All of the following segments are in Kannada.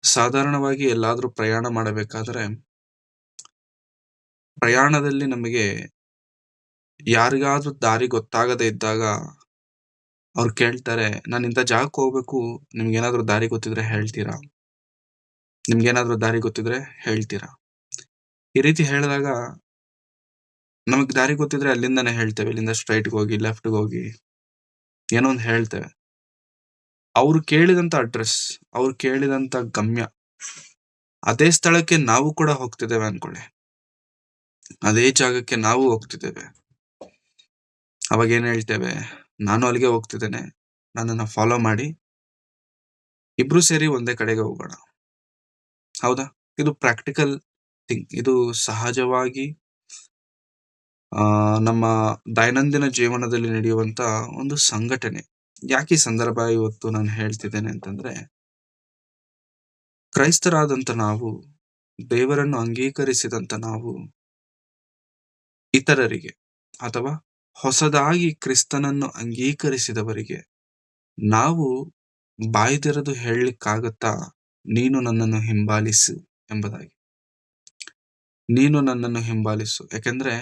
ಸಾಧಾರಣವಾಗಿ ಎಲ್ಲಾದ್ರೂ ಪ್ರಯಾಣ ಮಾಡಬೇಕಾದ್ರೆ, ಪ್ರಯಾಣದಲ್ಲಿ ನಮಗೆ ಯಾರಿಗಾದ್ರೂ ದಾರಿ ಗೊತ್ತಾಗದೇ ಇದ್ದಾಗ ಅವ್ರು ಕೇಳ್ತಾರೆ, "ನಾನ್ ಇಂಥ ಜಾಗಕ್ಕೆ ಹೋಗ್ಬೇಕು. ನಿಮ್ಗೇನಾದ್ರೂ ದಾರಿ ಗೊತ್ತಿದ್ರೆ ಹೇಳ್ತೀರಾ? ನಿಮ್ಗೇನಾದ್ರೂ ದಾರಿ ಗೊತ್ತಿದ್ರೆ ಹೇಳ್ತೀರಾ?" ಈ ರೀತಿ ಹೇಳಿದಾಗ ನಮಗ್ ದಾರಿ ಗೊತ್ತಿದ್ರೆ ಅಲ್ಲಿಂದಾನೇ ಹೇಳ್ತೇವೆ. ಇಲ್ಲಿಂದ ಸ್ಟ್ರೈಟ್‌ಗೆ ಹೋಗಿ, ಲೆಫ್ಟ್‌ಗೆ ಹೋಗಿ ಏನೋ ಒಂದು ಹೇಳ್ತೇವೆ. ಅವ್ರು ಕೇಳಿದಂತ ಅಡ್ರೆಸ್, ಅವ್ರು ಕೇಳಿದಂತ ಗಮ್ಯ, ಅದೇ ಸ್ಥಳಕ್ಕೆ ನಾವು ಕೂಡ ಹೋಗ್ತಿದ್ದೇವೆ ಅನ್ಕೊಳ್ಳಿ. ಅದೇ ಜಾಗಕ್ಕೆ ನಾವು ಹೋಗ್ತಿದ್ದೇವೆ. ಅವಾಗೇನ್ ಹೇಳ್ತೇವೆ, "ನಾನು ಅಲ್ಲಿಗೆ ಹೋಗ್ತಿದ್ದೇನೆ. ನನ್ನನ್ನ ಫಾಲೋ ಮಾಡಿ. ಇಬ್ರು ಸೇರಿ ಒಂದೇ ಕಡೆಗೆ ಹೋಗೋಣ." ಹೌದಾ? ಇದು ಪ್ರಾಕ್ಟಿಕಲ್ ಥಿಂಗ್. ಇದು ಸಹಜವಾಗಿ ನಮ್ಮ ದೈನಂದಿನ ಜೀವನದಲ್ಲಿ ನಡೆಯುವಂತ ಒಂದು ಸಂಘಟನೆ. ಯಾಕೆ ಈ ಸಂದರ್ಭ ಇವತ್ತು ನಾನು ಹೇಳ್ತಿದ್ದೇನೆ ಅಂತಂದ್ರೆ, ಕ್ರೈಸ್ತರಾದಂತ ನಾವು, ದೇವರನ್ನು ಅಂಗೀಕರಿಸಿದಂತ ನಾವು, ಇತರರಿಗೆ ಅಥವಾ ಹೊಸದಾಗಿ ಕ್ರಿಸ್ತನನ್ನು ಅಂಗೀಕರಿಸಿದವರಿಗೆ ನಾವು ಬಾಯ್ದೆರೆದು ಹೇಳಲಿಕ್ಕಾಗತ್ತಾ, "ನೀನು ನನ್ನನ್ನು ಹಿಂಬಾಲಿಸು" ಎಂಬುದಾಗಿ. ನೀನು ನನ್ನನ್ನು ಹಿಂಬಾಲಿಸು. ಯಾಕೆಂದ್ರೆ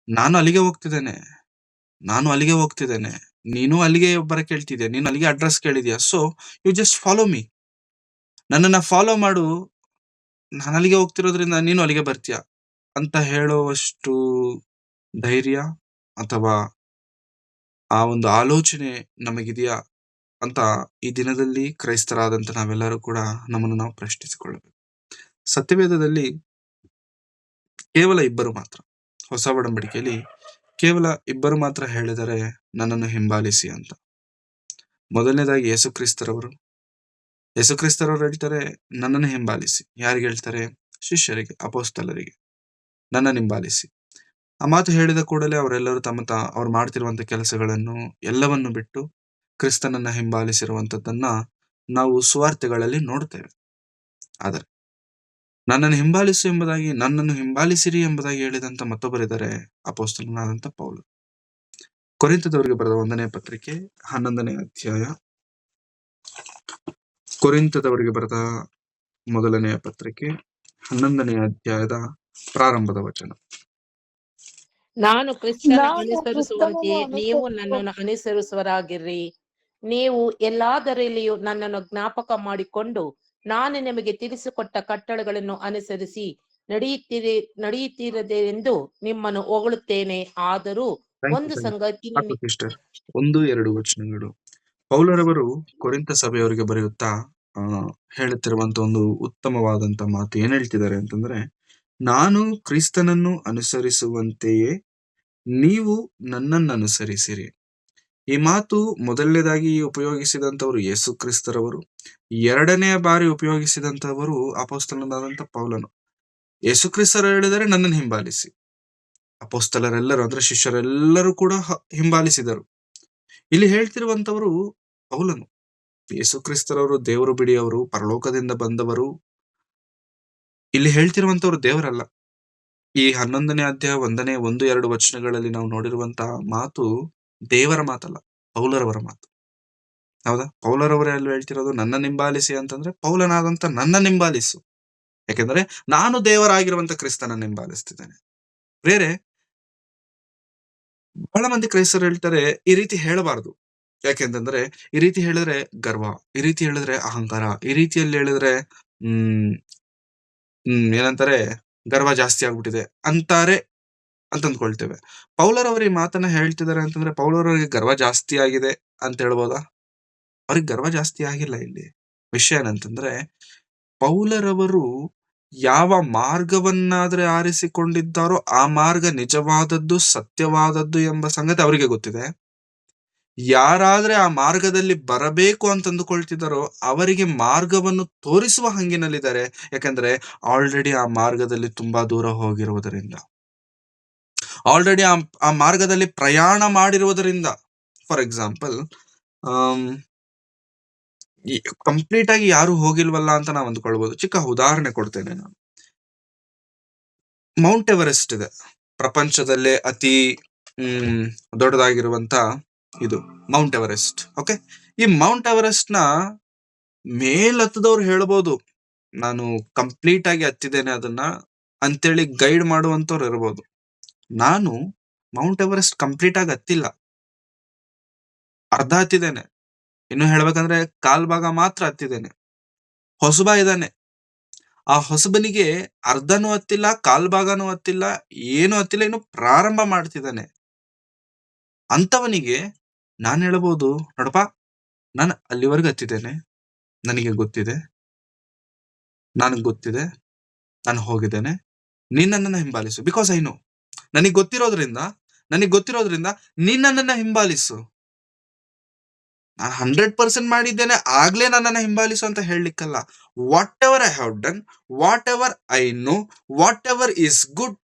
ನಾನು ಅಲ್ಲಿಗೆ ಹೋಗ್ತಿದ್ದೇನೆ. ನಾನು ಅಲ್ಲಿಗೆ ಹೋಗ್ತಿದ್ದೇನೆ. ನೀನು ಅಲ್ಲಿಗೆ ಬರಕ್ ಹೇಳ್ತಿದ್ಯಾ. ನೀನು ಅಲ್ಲಿಗೆ ಅಡ್ರೆಸ್ ಕೇಳಿದ್ಯಾ. So, you just follow me. ನನ್ನನ್ನ ಫಾಲೋ ಮಾಡು. ನಾನು ಅಲ್ಲಿಗೆ ಹೋಗ್ತಿರೋದ್ರಿಂದ ನೀನು ಅಲ್ಲಿಗೆ ಬರ್ತೀಯ ಅಂತ ಹೇಳುವಷ್ಟು ಧೈರ್ಯ ಅಥವಾ ಆ ಒಂದು ಆಲೋಚನೆ ನಮಗಿದೆಯಾ ಅಂತ ಈ ದಿನದಲ್ಲಿ ಕ್ರೈಸ್ತರಾದಂತ ನಾವೆಲ್ಲರೂ ಕೂಡ ನಮ್ಮನ್ನು ನಾವು ಪ್ರಶ್ನಿಸಿಕೊಳ್ಳಬೇಕು. ಸತ್ಯವೇದದಲ್ಲಿ ಕೇವಲ ಇಬ್ಬರು ಮಾತ್ರ, ಹೊಸ ಒಡಂಬಡಿಕೆಯಲ್ಲಿ ಕೇವಲ ಇಬ್ಬರು ಮಾತ್ರ ಹೇಳಿದರೆ ನನ್ನನ್ನು ಹಿಂಬಾಲಿಸಿ ಅಂತ. ಮೊದಲನೇದಾಗಿ ಯೇಸುಕ್ರಿಸ್ತರವರು ಹೇಳ್ತಾರೆ, ನನ್ನನ್ನು ಹಿಂಬಾಲಿಸಿ. ಯಾರಿಗೆ ಹೇಳ್ತಾರೆ? ಶಿಷ್ಯರಿಗೆ, ಅಪೊಸ್ತಲರಿಗೆ, ನನ್ನನ್ನು ಹಿಂಬಾಲಿಸಿ. ಆ ಮಾತು ಹೇಳಿದ ಕೂಡಲೇ ಅವರೆಲ್ಲರೂ ಅವ್ರು ಮಾಡ್ತಿರುವಂತ ಕೆಲಸಗಳನ್ನು ಎಲ್ಲವನ್ನು ಬಿಟ್ಟು ಕ್ರಿಸ್ತನನ್ನ ಹಿಂಬಾಲಿಸಿರುವಂತದ್ದನ್ನ ನಾವು ಸುವಾರ್ತೆಗಳಲ್ಲಿ ನೋಡ್ತೇವೆ. ಆದರೆ ನನ್ನನ್ನು ಹಿಂಬಾಲಿಸು ಎಂಬುದಾಗಿ, ನನ್ನನ್ನು ಹಿಂಬಾಲಿಸಿರಿ ಎಂಬುದಾಗಿ ಹೇಳಿದಂತ ಮತ್ತೊಬ್ಬರಿದ್ದಾರೆ, ಅಪೊಸ್ತಲನಾದಂತ ಪೌಲ. ಕೊರಿಂಥದವರಿಗೆ ಬರೆದ 1ನೇ ಪತ್ರಿಕೆ 11ನೇ ಅಧ್ಯಾಯ. ಕೊರಿಂಥದವರಿಗೆ ಬರೆದ 1ನೇ ಪತ್ರಿಕೆ 11ನೇ ಅಧ್ಯಾಯದ ಪ್ರಾರಂಭದ ವಚನ. ನಾನು ಕ್ರಿಸ್ತನ ಅನುಸರಿಸುವಂತೆಯೇ ನೀವು ನನ್ನನ್ನು ಅನುಸರಿಸುವರಾಗಿರ್ರಿ. ನೀವು ಎಲ್ಲಾದರಲ್ಲಿಯೂ ನನ್ನನ್ನು ಜ್ಞಾಪಕ ಮಾಡಿಕೊಂಡು ನಾನು ನಿಮಗೆ ತಿಳಿಸಿಕೊಟ್ಟ ಕಟ್ಟಳೆಗಳನ್ನು ಅನುಸರಿಸಿ ನಡೆಯುತ್ತೀರದೆ ಎಂದು ನಿಮ್ಮನ್ನು ಹೊಗಳುತ್ತೇನೆ. ಆದರೂ ಒಂದು ಸಂಗತಿ 1-2 ವಚನಗಳು. ಪೌಲರವರು ಕೊರಿಂಥ ಸಭೆಯವರಿಗೆ ಬರೆಯುತ್ತಾ ಹೇಳುತ್ತಿರುವಂತ ಒಂದು ಉತ್ತಮವಾದಂತ ಮಾತು ಏನ್ ಹೇಳ್ತಿದ್ದಾರೆ ಅಂತಂದ್ರೆ, ನಾನು ಕ್ರಿಸ್ತನನ್ನು ಅನುಸರಿಸುವಂತೆಯೇ ನೀವು ನನ್ನನ್ನು ಅನುಸರಿಸಿರಿ. ಈ ಮಾತು ಮೊದಲನೇದಾಗಿ ಉಪಯೋಗಿಸಿದಂತವರು ಯೇಸು ಕ್ರಿಸ್ತರವರು, ಎರಡನೇ ಬಾರಿ ಉಪಯೋಗಿಸಿದಂತವರು ಅಪೊಸ್ತಲನಾದಂತ ಪೌಲನು. ಯೇಸು ಕ್ರಿಸ್ತರು ಹೇಳಿದರೆ ನನ್ನನ್ನು ಹಿಂಬಾಲಿಸಿ. ಅಪೊಸ್ತಲರೆಲ್ಲರೂ ಅಂದ್ರೆ ಶಿಷ್ಯರೆಲ್ಲರೂ ಕೂಡ ಹಿಂಬಾಲಿಸಿದರು. ಇಲ್ಲಿ ಹೇಳ್ತಿರುವಂತವರು ಪೌಲನು. ಯೇಸು ಕ್ರಿಸ್ತರವರು ದೇವರು ಬಿಡಿಯವರು, ಪರಲೋಕದಿಂದ ಬಂದವರು. ಇಲ್ಲಿ ಹೇಳ್ತಿರುವಂತವ್ರು ದೇವರಲ್ಲ. ಈ 11ನೇ ಅಧ್ಯಾಯ 1-2 ವಚನಗಳಲ್ಲಿ ನಾವು ನೋಡಿರುವಂತಹ ಮಾತು ದೇವರ ಮಾತಲ್ಲ, ಪೌಲರವರ ಮಾತು. ಹೌದಾ? ಪೌಲರವರೇ ಅಲ್ಲಿ ಹೇಳ್ತಿರೋದು ನನ್ನ ಹಿಂಬಾಲಿಸಿ ಅಂತಂದ್ರೆ, ಪೌಲನಾದಂತ ನನ್ನ ಹಿಂಬಾಲಿಸು. ಯಾಕೆಂದ್ರೆ ನಾನು ದೇವರಾಗಿರುವಂತ ಕ್ರಿಸ್ತನ ಹಿಂಬಾಲಿಸ್ತಿದ್ದೇನೆ. ಬೇರೆ ಬಹಳ ಮಂದಿ ಕ್ರೈಸ್ತರು ಹೇಳ್ತಾರೆ, ಈ ರೀತಿ ಹೇಳಬಾರ್ದು. ಯಾಕೆಂತಂದ್ರೆ ಈ ರೀತಿ ಹೇಳಿದ್ರೆ ಗರ್ವ, ಈ ರೀತಿ ಹೇಳಿದ್ರೆ ಅಹಂಕಾರ, ಈ ರೀತಿಯಲ್ಲಿ ಹೇಳಿದ್ರೆ ಏನಂತಾರೆ, ಗರ್ವ ಜಾಸ್ತಿ ಆಗ್ಬಿಟ್ಟಿದೆ ಅಂತಾರೆ ಅಂತ ಅಂದ್ಕೊಳ್ತೇವೆ. ಪೌಲರವರು ಈ ಮಾತನ್ನ ಹೇಳ್ತಿದ್ದಾರೆ ಅಂತಂದ್ರೆ ಪೌಲರವರಿಗೆ ಗರ್ವ ಜಾಸ್ತಿ ಆಗಿದೆ ಅಂತ ಹೇಳ್ಬೋದಾ? ಅವ್ರಿಗೆ ಗರ್ವ ಜಾಸ್ತಿ ಆಗಿಲ್ಲ. ಇಲ್ಲಿ ವಿಷಯ ಏನಂತಂದ್ರೆ, ಪೌಲರವರು ಯಾವ ಮಾರ್ಗವನ್ನಾದ್ರೆ ಆರಿಸಿಕೊಂಡಿದ್ದಾರೋ ಆ ಮಾರ್ಗ ನಿಜವಾದದ್ದು, ಸತ್ಯವಾದದ್ದು ಎಂಬ ಸಂಗತಿ ಅವರಿಗೆ ಗೊತ್ತಿದೆ. ಯಾರಾದ್ರೆ ಆ ಮಾರ್ಗದಲ್ಲಿ ಬರಬೇಕು ಅಂತ ಅಂದುಕೊಳ್ತಿದ್ದಾರೋ ಅವರಿಗೆ ಮಾರ್ಗವನ್ನು ತೋರಿಸುವ ಹಂಗಿನಲ್ಲಿದ್ದಾರೆ. ಯಾಕಂದ್ರೆ ಆಲ್ರೆಡಿ ಆ ಮಾರ್ಗದಲ್ಲಿ ತುಂಬಾ ದೂರ ಹೋಗಿರುವುದರಿಂದ, ಆಲ್ರೆಡಿ ಆ ಮಾರ್ಗದಲ್ಲಿ ಪ್ರಯಾಣ ಮಾಡಿರುವುದರಿಂದ. ಫಾರ್ ಎಕ್ಸಾಂಪಲ್, ಕಂಪ್ಲೀಟ್ ಆಗಿ ಯಾರು ಹೋಗಿಲ್ವಲ್ಲ ಅಂತ ನಾವು ಅಂದ್ಕೊಳ್ಬಹುದು. ಚಿಕ್ಕ ಉದಾಹರಣೆ ಕೊಡ್ತೇನೆ ನಾನು. ಮೌಂಟ್ ಎವರೆಸ್ಟ್ ಇದೆ, ಪ್ರಪಂಚದಲ್ಲೇ ಅತಿ ದೊಡ್ಡದಾಗಿರುವಂತ ಇದು ಮೌಂಟ್ ಎವರೆಸ್ಟ್. ಓಕೆ, ಈ ಮೌಂಟ್ ಎವರೆಸ್ಟ್ ನ ಮೇಲತ್ತದವ್ರು ಹೇಳ್ಬೋದು, ನಾನು ಕಂಪ್ಲೀಟ್ ಆಗಿ ಹತ್ತಿದ್ದೇನೆ ಅದನ್ನ ಅಂತೇಳಿ ಗೈಡ್ ಮಾಡುವಂತವ್ರು ಇರ್ಬೋದು. ನಾನು ಮೌಂಟ್ ಎವರೆಸ್ಟ್ ಕಂಪ್ಲೀಟ್ ಆಗಿ ಹತ್ತಿಲ್ಲ, ಅರ್ಧ ಹತ್ತಿದ್ದೇನೆ. ಇನ್ನು ಹೇಳ್ಬೇಕಂದ್ರೆ ಕಾಲ್ ಭಾಗ ಮಾತ್ರ ಹತ್ತಿದ್ದೇನೆ. ಹೊಸಬ ಇದ್ದಾನೆ, ಆ ಹೊಸಬನಿಗೆ ಅರ್ಧನೂ ಹತ್ತಿಲ್ಲ, ಕಾಲ್ ಭಾಗನೂ ಹತ್ತಿಲ್ಲ, ಏನು ಹತ್ತಿಲ್ಲ, ಇನ್ನು ಪ್ರಾರಂಭ ಮಾಡ್ತಿದ್ದಾನೆ. ಅಂತವನಿಗೆ ನಾನ್ ಹೇಳ್ಬೋದು, ನೋಡಪ್ಪ ನಾನು ಅಲ್ಲಿವರೆಗೂ ಹತ್ತಿದ್ದೇನೆ, ನನಗೆ ಗೊತ್ತಿದೆ, ನನಗ್ ಗೊತ್ತಿದೆ, ನಾನು ಹೋಗಿದ್ದೇನೆ, ನೀನ್ ನನ್ನನ್ನ ಹಿಂಬಾಲಿಸು. ಬಿಕಾಸ್ ಐ ನೋ, ನನಗ್ ಗೊತ್ತಿರೋದ್ರಿಂದ ನೀನ್ ನನ್ನನ್ನ ಹಿಂಬಾಲಿಸು. ನಾನು 100% ಮಾಡಿದ್ದೇನೆ ಆಗ್ಲೇ ನನ್ನನ್ನ ಹಿಂಬಾಲಿಸು ಅಂತ ಹೇಳಲಿಕ್ಕಲ್ಲ. Whatever I have done, whatever I know, whatever is good,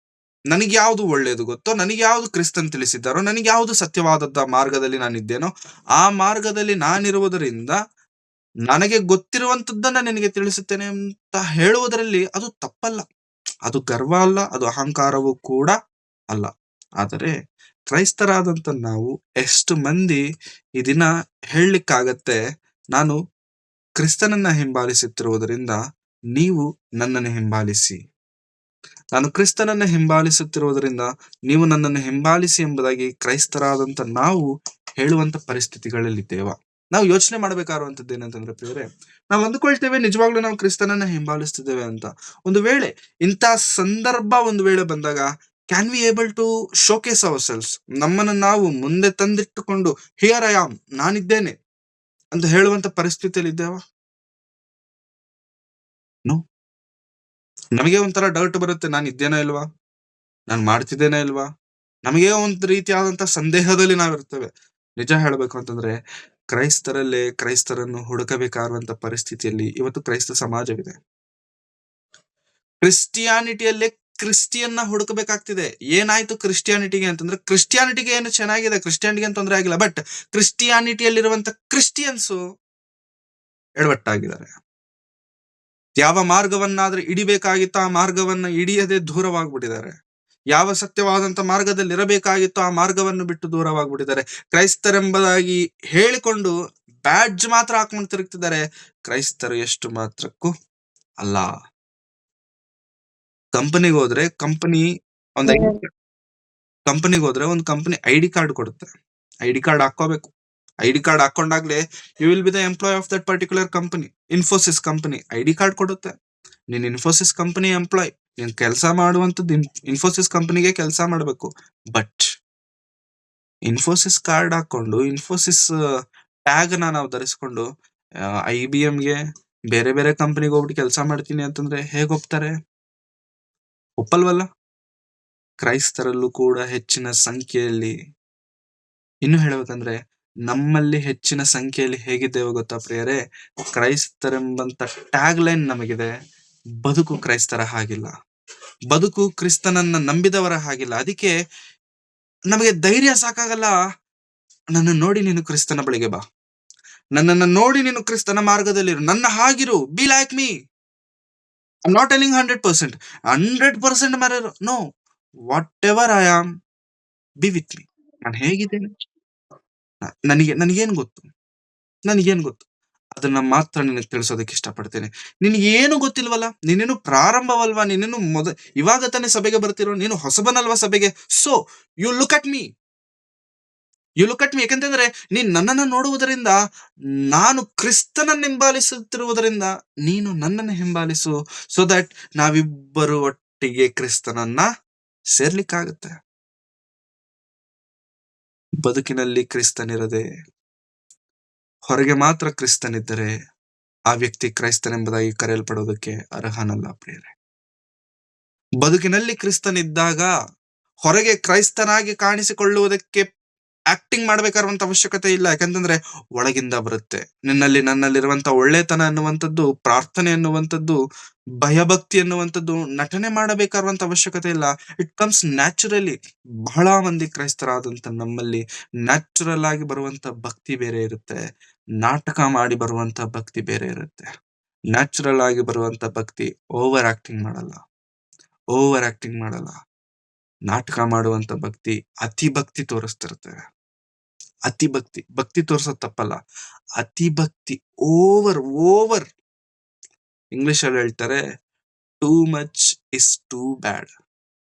ನನಗೆ ಯಾವುದು ಒಳ್ಳೆಯದು ಗೊತ್ತೋ, ನನಗೆ ಯಾವುದು ಕ್ರಿಸ್ತನ್ ತಿಳಿಸಿದ್ದಾರೋ, ನನಗೆ ಯಾವುದು ಸತ್ಯವಾದದ್ದ ಮಾರ್ಗದಲ್ಲಿ ನಾನಿದ್ದೇನೋ, ಆ ಮಾರ್ಗದಲ್ಲಿ ನಾನಿರುವುದರಿಂದ ನನಗೆ ಗೊತ್ತಿರುವಂತದ್ದನ್ನ ನಿನಗೆ ತಿಳಿಸುತ್ತೇನೆ ಅಂತ ಹೇಳುವುದರಲ್ಲಿ ಅದು ತಪ್ಪಲ್ಲ, ಅದು ಗರ್ವ ಅಲ್ಲ, ಅದು ಅಹಂಕಾರವೂ ಕೂಡ ಅಲ್ಲ. ಆದರೆ ಕ್ರೈಸ್ತರಾದಂತ ನಾವು ಎಷ್ಟು ಮಂದಿ ಈ ದಿನ ಹೇಳಲಿಕ್ಕಾಗತ್ತೆ, ನಾನು ಕ್ರಿಸ್ತನನ್ನ ಹಿಂಬಾಲಿಸುತ್ತಿರುವುದರಿಂದ ನೀವು ನನ್ನನ್ನು ಹಿಂಬಾಲಿಸಿ, ನಾನು ಕ್ರಿಸ್ತನನ್ನ ಹಿಂಬಾಲಿಸುತ್ತಿರುವುದರಿಂದ ನೀವು ನನ್ನನ್ನು ಹಿಂಬಾಲಿಸಿ ಎಂಬುದಾಗಿ ಕ್ರೈಸ್ತರಾದಂತ ನಾವು ಹೇಳುವಂತ ಪರಿಸ್ಥಿತಿಗಳಲ್ಲಿದ್ದೇವ. ನಾವು ಯೋಚನೆ ಮಾಡಬೇಕಾಗಿರುವಂತದ್ದು ಏನಂತಂದ್ರೆ ಪ್ರಿಯರೇ, ನಾವು ಅಂದುಕೊಳ್ತೇವೆ ನಿಜವಾಗ್ಲೂ ನಾವು ಕ್ರಿಸ್ತನನ್ನ ಹಿಂಬಾಲಿಸ್ತಿದ್ದೇವೆ ಅಂತ. ಒಂದು ವೇಳೆ ಇಂಥ ಸಂದರ್ಭ ಒಂದು ವೇಳೆ ಬಂದಾಗ can we able to showcase ourselves, ನಮ್ಮನ್ನು ನಾವು ಮುಂದೆ ತಂದಿಟ್ಟುಕೊಂಡು ಹಿಯರ್ ಐ ಆಮ್, ನಾನಿದ್ದೇನೆ ಅಂತ ಹೇಳುವಂತ ಪರಿಸ್ಥಿತಿಯಲ್ಲಿ ಇದ್ದೇವಾ? ನೋ. ನಮಗೆ ಒಂಥರ ಡೌಟ್ ಬರುತ್ತೆ, ನಾನು ಇದ್ದೇನೋ ಇಲ್ವಾ, ನಾನು ಮಾಡ್ತಿದ್ದೇನೆ ಇಲ್ವಾ, ನಮಗೆ ಒಂದು ರೀತಿಯಾದಂತ ಸಂದೇಹದಲ್ಲಿ ನಾವಿರ್ತೇವೆ. ನಿಜ ಹೇಳ್ಬೇಕು ಅಂತಂದ್ರೆ ಕ್ರೈಸ್ತರನ್ನು ಹುಡುಕಬೇಕಾಗುವಂತ ಪರಿಸ್ಥಿತಿಯಲ್ಲಿ ಇವತ್ತು ಕ್ರೈಸ್ತ ಸಮಾಜವಿದೆ. ಕ್ರಿಸ್ಟಿಯಾನಿಟಿಯಲ್ಲೇ ಕ್ರಿಸ್ಟಿಯನ್ನ ಹುಡುಕಬೇಕಾಗ್ತಿದೆ. ಏನಾಯ್ತು ಕ್ರಿಸ್ಟಿಯಾನಿಟಿಗೆ ಅಂತಂದ್ರೆ, ಕ್ರಿಸ್ಟಿಯಾನಿಟಿಗೆ ಏನು ಚೆನ್ನಾಗಿದೆ, ಕ್ರಿಸ್ಟಿಯಾನಿಟಿಗೆ ಏನು ತೊಂದರೆ ಆಗಿಲ್ಲ, ಬಟ್ ಕ್ರಿಸ್ಟಿಯಾನಿಟಿಯಲ್ಲಿರುವಂತ ಕ್ರಿಸ್ಟಿಯನ್ಸು ಎಡವಟ್ಟಾಗಿದ್ದಾರೆ. ಯಾವ ಮಾರ್ಗವನ್ನಾದ್ರೂ ಹಿಡಿಬೇಕಾಗಿತ್ತೋ ಆ ಮಾರ್ಗವನ್ನ ಹಿಡಿಯದೆ ದೂರವಾಗ್ಬಿಟ್ಟಿದ್ದಾರೆ. ಯಾವ ಸತ್ಯವಾದಂತ ಮಾರ್ಗದಲ್ಲಿ ಇರಬೇಕಾಗಿತ್ತೋ ಆ ಮಾರ್ಗವನ್ನು ಬಿಟ್ಟು ದೂರವಾಗ್ಬಿಟ್ಟಿದ್ದಾರೆ. ಕ್ರೈಸ್ತರೆಂಬುದಾಗಿ ಹೇಳಿಕೊಂಡು ಬ್ಯಾಡ್ಜ್ ಮಾತ್ರ ಹಾಕೊಂಡು ತಿರುಗ್ತಿದ್ದಾರೆ, ಕ್ರೈಸ್ತರು ಎಷ್ಟು ಮಾತ್ರಕ್ಕೂ ಅಲ್ಲ. ಕಂಪನಿಗೆ ಹೋದ್ರೆ ಒಂದು ಕಂಪನಿ ಐಡಿ ಕಾರ್ಡ್ ಕೊಡುತ್ತೆ, ಐಡಿ ಕಾರ್ಡ್ ಹಾಕೋಬೇಕು. ಐಡಿ ಕಾರ್ಡ್ ಹಾಕೊಂಡಾಗ್ಲೇ you will be the employee of that particular company. Infosys company ID card ಕೊಡುತ್ತೆ, ನೀನ್ ಇನ್ಫೋಸಿಸ್ ಕಂಪನಿ ಎಂಪ್ಲಾಯ್, ನೀನ್ ಕೆಲಸ ಮಾಡುವಂತದ್ದು ಇನ್ಫೋಸಿಸ್ ಕಂಪನಿಗೆ ಕೆಲಸ ಮಾಡಬೇಕು. ಬಟ್ ಇನ್ಫೋಸಿಸ್ ಕಾರ್ಡ್ ಹಾಕೊಂಡು ಇನ್ಫೋಸಿಸ್ ಟ್ಯಾಗ್ ನಾವು ಧರಿಸ್ಕೊಂಡು IBMಗೆ ಬೇರೆ ಬೇರೆ ಕಂಪನಿಗೆ ಹೋಗ್ಬಿಟ್ಟು ಕೆಲಸ ಮಾಡ್ತೀನಿ ಅಂತಂದ್ರೆ ಹೇಗ್ ಒಪ್ತಾರೆ? ಒಪ್ಪಲ್ವಲ್ಲ. ಕ್ರೈಸ್ತರಲ್ಲೂ ಕೂಡ ಹೆಚ್ಚಿನ ಸಂಖ್ಯೆಯಲ್ಲಿ, ಇನ್ನು ಹೇಳ್ಬೇಕಂದ್ರೆ ನಮ್ಮಲ್ಲಿ ಹೆಚ್ಚಿನ ಸಂಖ್ಯೆಯಲ್ಲಿ ಹೇಗಿದ್ದೇವೆ ಗೊತ್ತಾ ಪ್ರಿಯರೇ? ಕ್ರೈಸ್ತರೆಂಬಂತ ಟ್ಯಾಗ್ ಲೈನ್ ನಮಗಿದೆ, ಬದುಕು ಕ್ರೈಸ್ತರ ಹಾಗಿಲ್ಲ, ಬದುಕು ಕ್ರಿಸ್ತನನ್ನ ನಂಬಿದವರ ಹಾಗಿಲ್ಲ. ಅದಕ್ಕೆ ನಮಗೆ ಧೈರ್ಯ ಸಾಕಾಗಲ್ಲ. ನನ್ನ ನೋಡಿ ನೀನು ಕ್ರಿಸ್ತನ ಬಳಿಗೆ ಬಾ, ನನ್ನನ್ನು ನೋಡಿ ನೀನು ಕ್ರಿಸ್ತನ ಮಾರ್ಗದಲ್ಲಿರು, ನನ್ನ ಹಾಗಿರು, be like me. I not telling 100% ಮರೆಯರು, no, whatever I am, be with me. ನಾನು ಹೇಗಿದ್ದೇನೆ, ನನಗೇನು ಗೊತ್ತು, ಅದನ್ನ ಮಾತ್ರ ನಿನಗೆ ತಿಳಿಸೋದಕ್ಕೆ ಇಷ್ಟಪಡ್ತೇನೆ. ನಿನಗೇನು ಗೊತ್ತಿಲ್ವಲ್ಲ, ನೀನೇನು ಪ್ರಾರಂಭವಲ್ವಾ, ನೀನೇನು ಇವಾಗ ತಾನೇ ಸಭೆಗೆ ಬರ್ತಿರೋ, ನೀನು ಹೊಸಬನಲ್ವಾ ಸಭೆಗೆ. So you look at me, ಯಾಕಂತಂದ್ರೆ ನೀನ್ ನನ್ನನ್ನು ನೋಡುವುದರಿಂದ, ನಾನು ಕ್ರಿಸ್ತನನ್ನು ಹಿಂಬಾಲಿಸುತ್ತಿರುವುದರಿಂದ ನೀನು ನನ್ನನ್ನು ಹಿಂಬಾಲಿಸು, ಸೊ ದಟ್ ನಾವಿಬ್ಬರು ಒಟ್ಟಿಗೆ ಕ್ರಿಸ್ತನನ್ನ ಸೇರ್ಲಿಕ್ಕಾಗತ್ತೆ. ಬದುಕಿನಲ್ಲಿ ಕ್ರಿಸ್ತನಿರದೆ ಹೊರಗೆ ಮಾತ್ರ ಕ್ರಿಸ್ತನಿದ್ದರೆ ಆ ವ್ಯಕ್ತಿ ಕ್ರೈಸ್ತನೆಂಬುದಾಗಿ ಕರೆಯಲ್ಪಡೋದಕ್ಕೆ ಅರ್ಹನಲ್ಲ ಪ್ರಿಯರೇ. ಬದುಕಿನಲ್ಲಿ ಕ್ರಿಸ್ತನಿದ್ದಾಗ ಹೊರಗೆ ಕ್ರೈಸ್ತನಾಗಿ ಕಾಣಿಸಿಕೊಳ್ಳುವುದಕ್ಕೆ ಆಕ್ಟಿಂಗ್ ಮಾಡ್ಬೇಕಾರುವಂತ ಅವಶ್ಯಕತೆ ಇಲ್ಲ. ಯಾಕಂತಂದ್ರೆ ಒಳಗಿಂದ ಬರುತ್ತೆ. ನನ್ನಲ್ಲಿರುವಂತ ಒಳ್ಳೆತನ ಅನ್ನುವಂಥದ್ದು, ಪ್ರಾರ್ಥನೆ ಅನ್ನುವಂಥದ್ದು, ಭಯಭಕ್ತಿ ಅನ್ನುವಂಥದ್ದು ನಟನೆ ಮಾಡಬೇಕಾರುವಂತ ಅವಶ್ಯಕತೆ ಇಲ್ಲ. It comes naturally. ಬಹಳ ಮಂದಿ ಕ್ರೈಸ್ತರಾದಂತ ನಮ್ಮಲ್ಲಿ ನ್ಯಾಚುರಲ್ ಆಗಿ ಬರುವಂತ ಭಕ್ತಿ ಬೇರೆ ಇರುತ್ತೆ, ನಾಟಕ ಮಾಡಿ ಬರುವಂತ ಭಕ್ತಿ ಬೇರೆ ಇರುತ್ತೆ. ನ್ಯಾಚುರಲ್ ಆಗಿ ಬರುವಂತ ಭಕ್ತಿ ಓವರ್ ಆಕ್ಟಿಂಗ್ ಮಾಡಲ್ಲ. ನಾಟಕ ಮಾಡುವಂತ ಭಕ್ತಿ ಅತಿ ಭಕ್ತಿ ತೋರಿಸ್ತಿರ್ತೇವೆ. ಭಕ್ತಿ ತೋರ್ಸೋದ್ ತಪ್ಪಲ್ಲ, ಅತಿ ಭಕ್ತಿ, ಓವರ್ ಇಂಗ್ಲಿಷ್ ಅಲ್ಲಿ ಹೇಳ್ತಾರೆ, too much is too bad.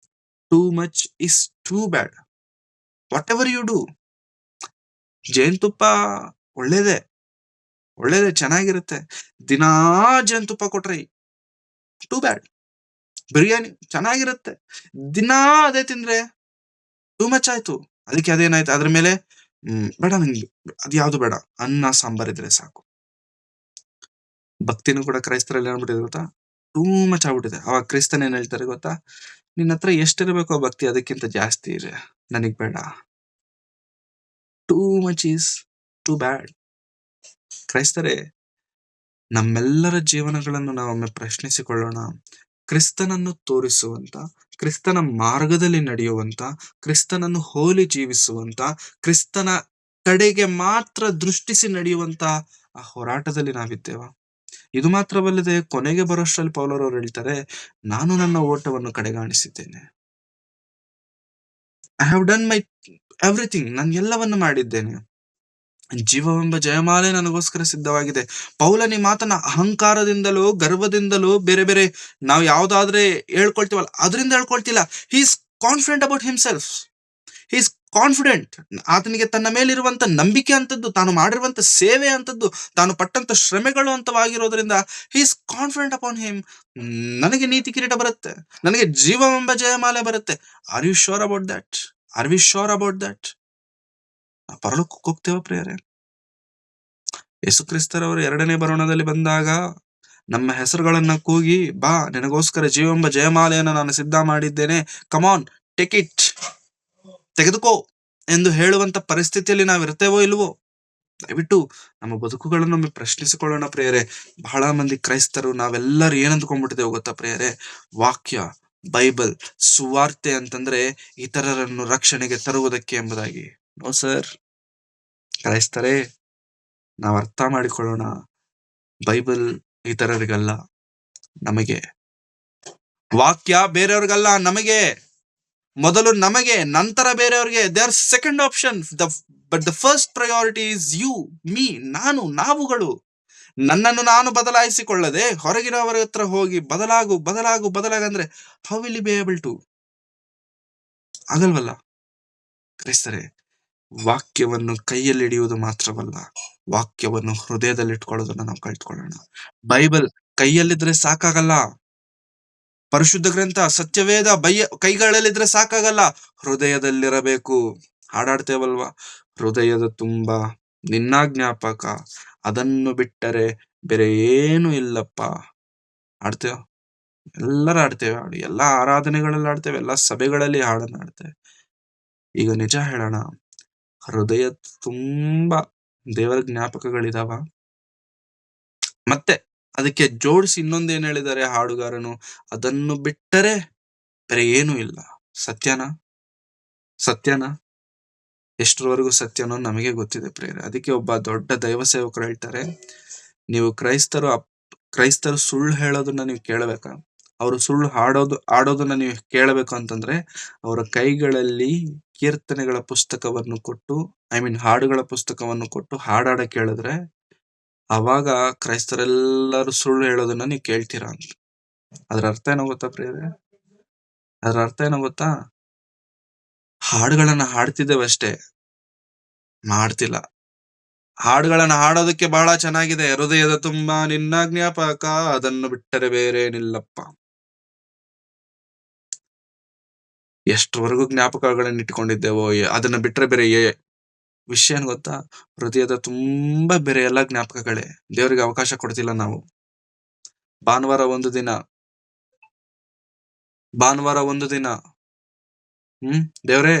Too much is too bad. Whatever you do. ಜೇನುತುಪ್ಪ ಒಳ್ಳೇದೇ, ಚೆನ್ನಾಗಿರುತ್ತೆ. ದಿನಾ ಜೇನುತುಪ್ಪ ಕೊಟ್ರೆ ಟೂ ಬ್ಯಾಡ್. ಬಿರಿಯಾನಿ ಚೆನ್ನಾಗಿರುತ್ತೆ, ದಿನಾ ಅದೇ ತಿಂದ್ರೆ ಟೂ ಮಚ್ ಆಯ್ತು. ಅದಕ್ಕೆ ಅದೇನಾಯ್ತು, ಅದ್ರ ಮೇಲೆ ಬೇಡ ನಂಗೆ ಅದು ಯಾವ್ದು ಬೇಡ, ಅನ್ನ ಸಾಂಬಾರ್ ಇದ್ರೆ ಸಾಕು. ಭಕ್ತಿನೂ ಕೂಡ ಕ್ರೈಸ್ತರಲ್ಲಿ ಏನ್ಬಿಟ್ಟಿದೆ ಗೊತ್ತಾ, ಟೂ ಮಚ್ ಆಗ್ಬಿಟ್ಟಿದೆ. ಅವಾಗ ಕ್ರೈಸ್ತನ ಏನ್ ಹೇಳ್ತಾರೆ ಗೊತ್ತಾ, ನಿನ್ನ ಹತ್ರ ಎಷ್ಟಿರ್ಬೇಕೋ ಭಕ್ತಿ ಅದಕ್ಕಿಂತ ಜಾಸ್ತಿ ಇದೆ, ನನಗ್ ಬೇಡ. Too much is too bad. ಕ್ರೈಸ್ತರೇ, ನಮ್ಮೆಲ್ಲರ ಜೀವನಗಳನ್ನು ನಾವೊಮ್ಮೆ ಪ್ರಶ್ನಿಸಿಕೊಳ್ಳೋಣ. ಕ್ರಿಸ್ತನನ್ನು ತೋರಿಸುವಂತ, ಕ್ರಿಸ್ತನ ಮಾರ್ಗದಲ್ಲಿ ನಡೆಯುವಂತ, ಕ್ರಿಸ್ತನನ್ನು ಹೋಲಿ ಜೀವಿಸುವಂತ, ಕ್ರಿಸ್ತನ ಕಡೆಗೆ ಮಾತ್ರ ದೃಷ್ಟಿಸಿ ನಡೆಯುವಂತ ಆ ಹೋರಾಟದಲ್ಲಿ ನಾವಿದ್ದೇವ. ಇದು ಮಾತ್ರವಲ್ಲದೆ ಕೊನೆಗೆ ಬರೋಷ್ಟರಲ್ಲಿ ಪೌಲರವರು ಹೇಳ್ತಾರೆ, ನಾನು ನನ್ನ ಓಟವನ್ನು ಕಡೆಗಾಣಿಸಿದ್ದೇನೆ. I have done my everything. ನಾನು ಎಲ್ಲವನ್ನು ಮಾಡಿದ್ದೇನೆ. ಜೀವವೆಂಬ ಜಯಮಾಲೆ ನನಗೋಸ್ಕರ ಸಿದ್ಧವಾಗಿದೆ. ಪೌಲನಿ ಮಾತನ್ನ ಅಹಂಕಾರದಿಂದಲೋ ಗರ್ವದಿಂದಲೋ ಬೇರೆ ಬೇರೆ ನಾವು ಯಾವ್ದಾದ್ರೆ ಹೇಳ್ಕೊಳ್ತೀವಲ್ಲ ಅದರಿಂದ ಹೇಳ್ಕೊಳ್ತಿಲ್ಲ. He is confident about himself. He is confident. ಆತನಿಗೆ ತನ್ನ ಮೇಲಿರುವಂತ ನಂಬಿಕೆ ಅಂತದ್ದು, ತಾನು ಮಾಡಿರುವಂತ ಸೇವೆ ಅಂತದ್ದು, ತಾನು ಪಟ್ಟಂತ ಶ್ರಮೆಗಳು ಅಂತವಾಗಿರೋದ್ರಿಂದ he is confident upon him. ನನಗೆ ನೀತಿ ಕಿರೀಟ ಬರುತ್ತೆ, ನನಗೆ ಜೀವವೆಂಬ ಜಯಮಾಲೆ ಬರುತ್ತೆ. Are you sure about that? Are we sure about that? ಪರಲೋಕಕ್ಕೆ ಹೋಗ್ತೇವ ಪ್ರಿಯರೇ? ಯೇಸುಕ್ರಿಸ್ತರವರು 2ನೇ ಬರೋಣದಲ್ಲಿ ಬಂದಾಗ ನಮ್ಮ ಹೆಸರುಗಳನ್ನ ಕೂಗಿ, ಬಾ ನಿನಗೋಸ್ಕರ ಜೀವೆಂಬ ಜಯಮಾಲೆಯನ್ನು ನಾನು ಸಿದ್ಧ ಮಾಡಿದ್ದೇನೆ, ಕಮಾನ್ ಟೇಕ್ ಇಟ್, ತೆಗೆದುಕೋ ಎಂದು ಹೇಳುವಂತ ಪರಿಸ್ಥಿತಿಯಲ್ಲಿ ನಾವಿರ್ತೇವೋ ಇಲ್ವೋ? ದಯವಿಟ್ಟು ನಮ್ಮ ಬದುಕುಗಳನ್ನು ಪ್ರಶ್ನಿಸಿಕೊಳ್ಳೋಣ ಪ್ರಿಯರೇ. ಬಹಳ ಮಂದಿ ಕ್ರೈಸ್ತರು ನಾವೆಲ್ಲರೂ ಏನಂದ್ಕೊಂಡ್ಬಿಟ್ಟಿದ್ದೇವೆ ಗೊತ್ತಾ ಪ್ರಿಯರೇ, ವಾಕ್ಯ, ಬೈಬಲ್, ಸುವಾರ್ತೆ ಅಂತಂದ್ರೆ ಇತರರನ್ನು ರಕ್ಷಣೆಗೆ ತರುವುದಕ್ಕೆ ಎಂಬುದಾಗಿ. No sir. ಕ್ರೈಸ್ತರೇ, ನಾವು ಅರ್ಥ ಮಾಡಿಕೊಳ್ಳೋಣ, ಬೈಬಲ್ ಇತರರಿಗಲ್ಲ, ನಮಗೆ. ವಾಕ್ಯ ಬೇರೆಯವ್ರಿಗಲ್ಲ, ನಮಗೆ. ಮೊದಲು ನಮಗೆ, ನಂತರ ಬೇರೆಯವ್ರಿಗೆ. They are second option. But the first priority is you, me, ನಾನು, ನಾವುಗಳು. ನನ್ನನ್ನು ನಾನು ಬದಲಾಯಿಸಿಕೊಳ್ಳದೆ ಹೊರಗಿನವರ ಹತ್ರ ಹೋಗಿ ಬದಲಾಗು ಬದಲಾಗು ಬದಲಾಗಂದ್ರೆ how will you be able to? ಆಗಲ್ವಲ್ಲ. ಕ್ರೈಸ್ತರೇ, ವಾಕ್ಯವನ್ನು ಕೈಯಲ್ಲಿ ಹಿಡಿಯುವುದು ಮಾತ್ರವಲ್ಲ, ವಾಕ್ಯವನ್ನು ಹೃದಯದಲ್ಲಿ ಇಟ್ಕೊಳ್ಳೋದನ್ನ ನಾವು ಕಲ್ತ್ಕೊಳ್ಳೋಣ. ಬೈಬಲ್ ಕೈಯಲ್ಲಿದ್ರೆ ಸಾಕಾಗಲ್ಲ. ಪರಿಶುದ್ಧ ಗ್ರಂಥ, ಸತ್ಯವೇದ ಕೈಗಳಲ್ಲಿದ್ರೆ ಸಾಕಾಗಲ್ಲ, ಹೃದಯದಲ್ಲಿರಬೇಕು. ಹಾಡಾಡ್ತೇವಲ್ವಾ, ಹೃದಯದ ತುಂಬಾ ನಿನ್ನ ಜ್ಞಾಪಕ, ಅದನ್ನು ಬಿಟ್ಟರೆ ಬೇರೆ ಏನು ಇಲ್ಲಪ್ಪ. ಆಡ್ತೇವ, ಎಲ್ಲರೂ ಆಡ್ತೇವೆ ಹಾಡು, ಎಲ್ಲಾ ಆರಾಧನೆಗಳಲ್ಲಿ ಆಡ್ತೇವೆ, ಎಲ್ಲಾ ಸಭೆಗಳಲ್ಲಿ ಹಾಡನ್ನ ಆಡ್ತೇವೆ. ಈಗ ನಿಜ ಹೇಳೋಣ, ಹೃದಯ ತುಂಬಾ ದೇವರ ಜ್ಞಾಪಕಗಳಿದಾವ. ಮತ್ತೆ ಅದಕ್ಕೆ ಜೋಡಿಸಿ ಇನ್ನೊಂದೇನ್ ಹೇಳಿದ್ದಾರೆ ಹಾಡುಗಾರನು, ಅದನ್ನು ಬಿಟ್ಟರೆ ಬೇರೆ ಏನೂ ಇಲ್ಲ. ಸತ್ಯನಾ? ಎಷ್ಟರವರೆಗೂ ಸತ್ಯನೋ ನಮಗೆ ಗೊತ್ತಿದೆ ಪ್ರೇರೆ. ಅದಕ್ಕೆ ಒಬ್ಬ ದೊಡ್ಡ ದೈವ ಸೇವಕರು ಹೇಳ್ತಾರೆ, ನೀವು ಕ್ರೈಸ್ತರು ಸುಳ್ಳು ಹೇಳೋದನ್ನ ನೀವು ಕೇಳಬೇಕಾ, ಅವರು ಸುಳ್ಳು ಆಡೋದನ್ನ ನೀವು ಕೇಳಬೇಕು ಅಂತಂದ್ರೆ ಅವರ ಕೈಗಳಲ್ಲಿ ಕೀರ್ತನೆಗಳ ಪುಸ್ತಕವನ್ನು ಕೊಟ್ಟು, ಹಾಡುಗಳ ಪುಸ್ತಕವನ್ನು ಕೊಟ್ಟು ಹಾಡಾಡ ಕೇಳಿದ್ರೆ ಅವಾಗ ಕ್ರೈಸ್ತರೆಲ್ಲರೂ ಸುಳ್ಳು ಹೇಳೋದನ್ನ ನೀವು ಕೇಳ್ತೀರಾ ಅಂತ. ಅದ್ರ ಅರ್ಥ ಏನೋ ಗೊತ್ತಾ ಪ್ರಿಯರೇ? ಅದ್ರ ಅರ್ಥ ಏನೋ ಗೊತ್ತಾ? ಹಾಡುಗಳನ್ನ ಹಾಡ್ತಿದ್ದೇವಷ್ಟೇ, ಮಾಡ್ತಿಲ್ಲ. ಹಾಡುಗಳನ್ನ ಹಾಡೋದಕ್ಕೆ ಬಹಳ ಚೆನ್ನಾಗಿದೆ, ಹೃದಯದ ತುಂಬಾ ನಿನ್ನ ಜ್ಞಾಪಕ, ಅದನ್ನು ಬಿಟ್ಟರೆ ಬೇರೆ ಏನಿಲ್ಲಪ್ಪ. ಎಷ್ಟರವರೆಗೂ ಜ್ಞಾಪಕಗಳನ್ನ ಇಟ್ಕೊಂಡಿದ್ದೇವೋ, ಅದನ್ನ ಬಿಟ್ಟರೆ ಬೇರೆ ವಿಷಯ ಏನ್ ಗೊತ್ತಾ? ಹೃದಯದ ತುಂಬಾ ಬೇರೆ ಎಲ್ಲ ಜ್ಞಾಪಕಗಳೇ. ದೇವರಿಗೆ ಅವಕಾಶ ಕೊಡ್ತಿಲ್ಲ ನಾವು. ಭಾನುವಾರ ಒಂದು ದಿನ ದೇವ್ರೇ,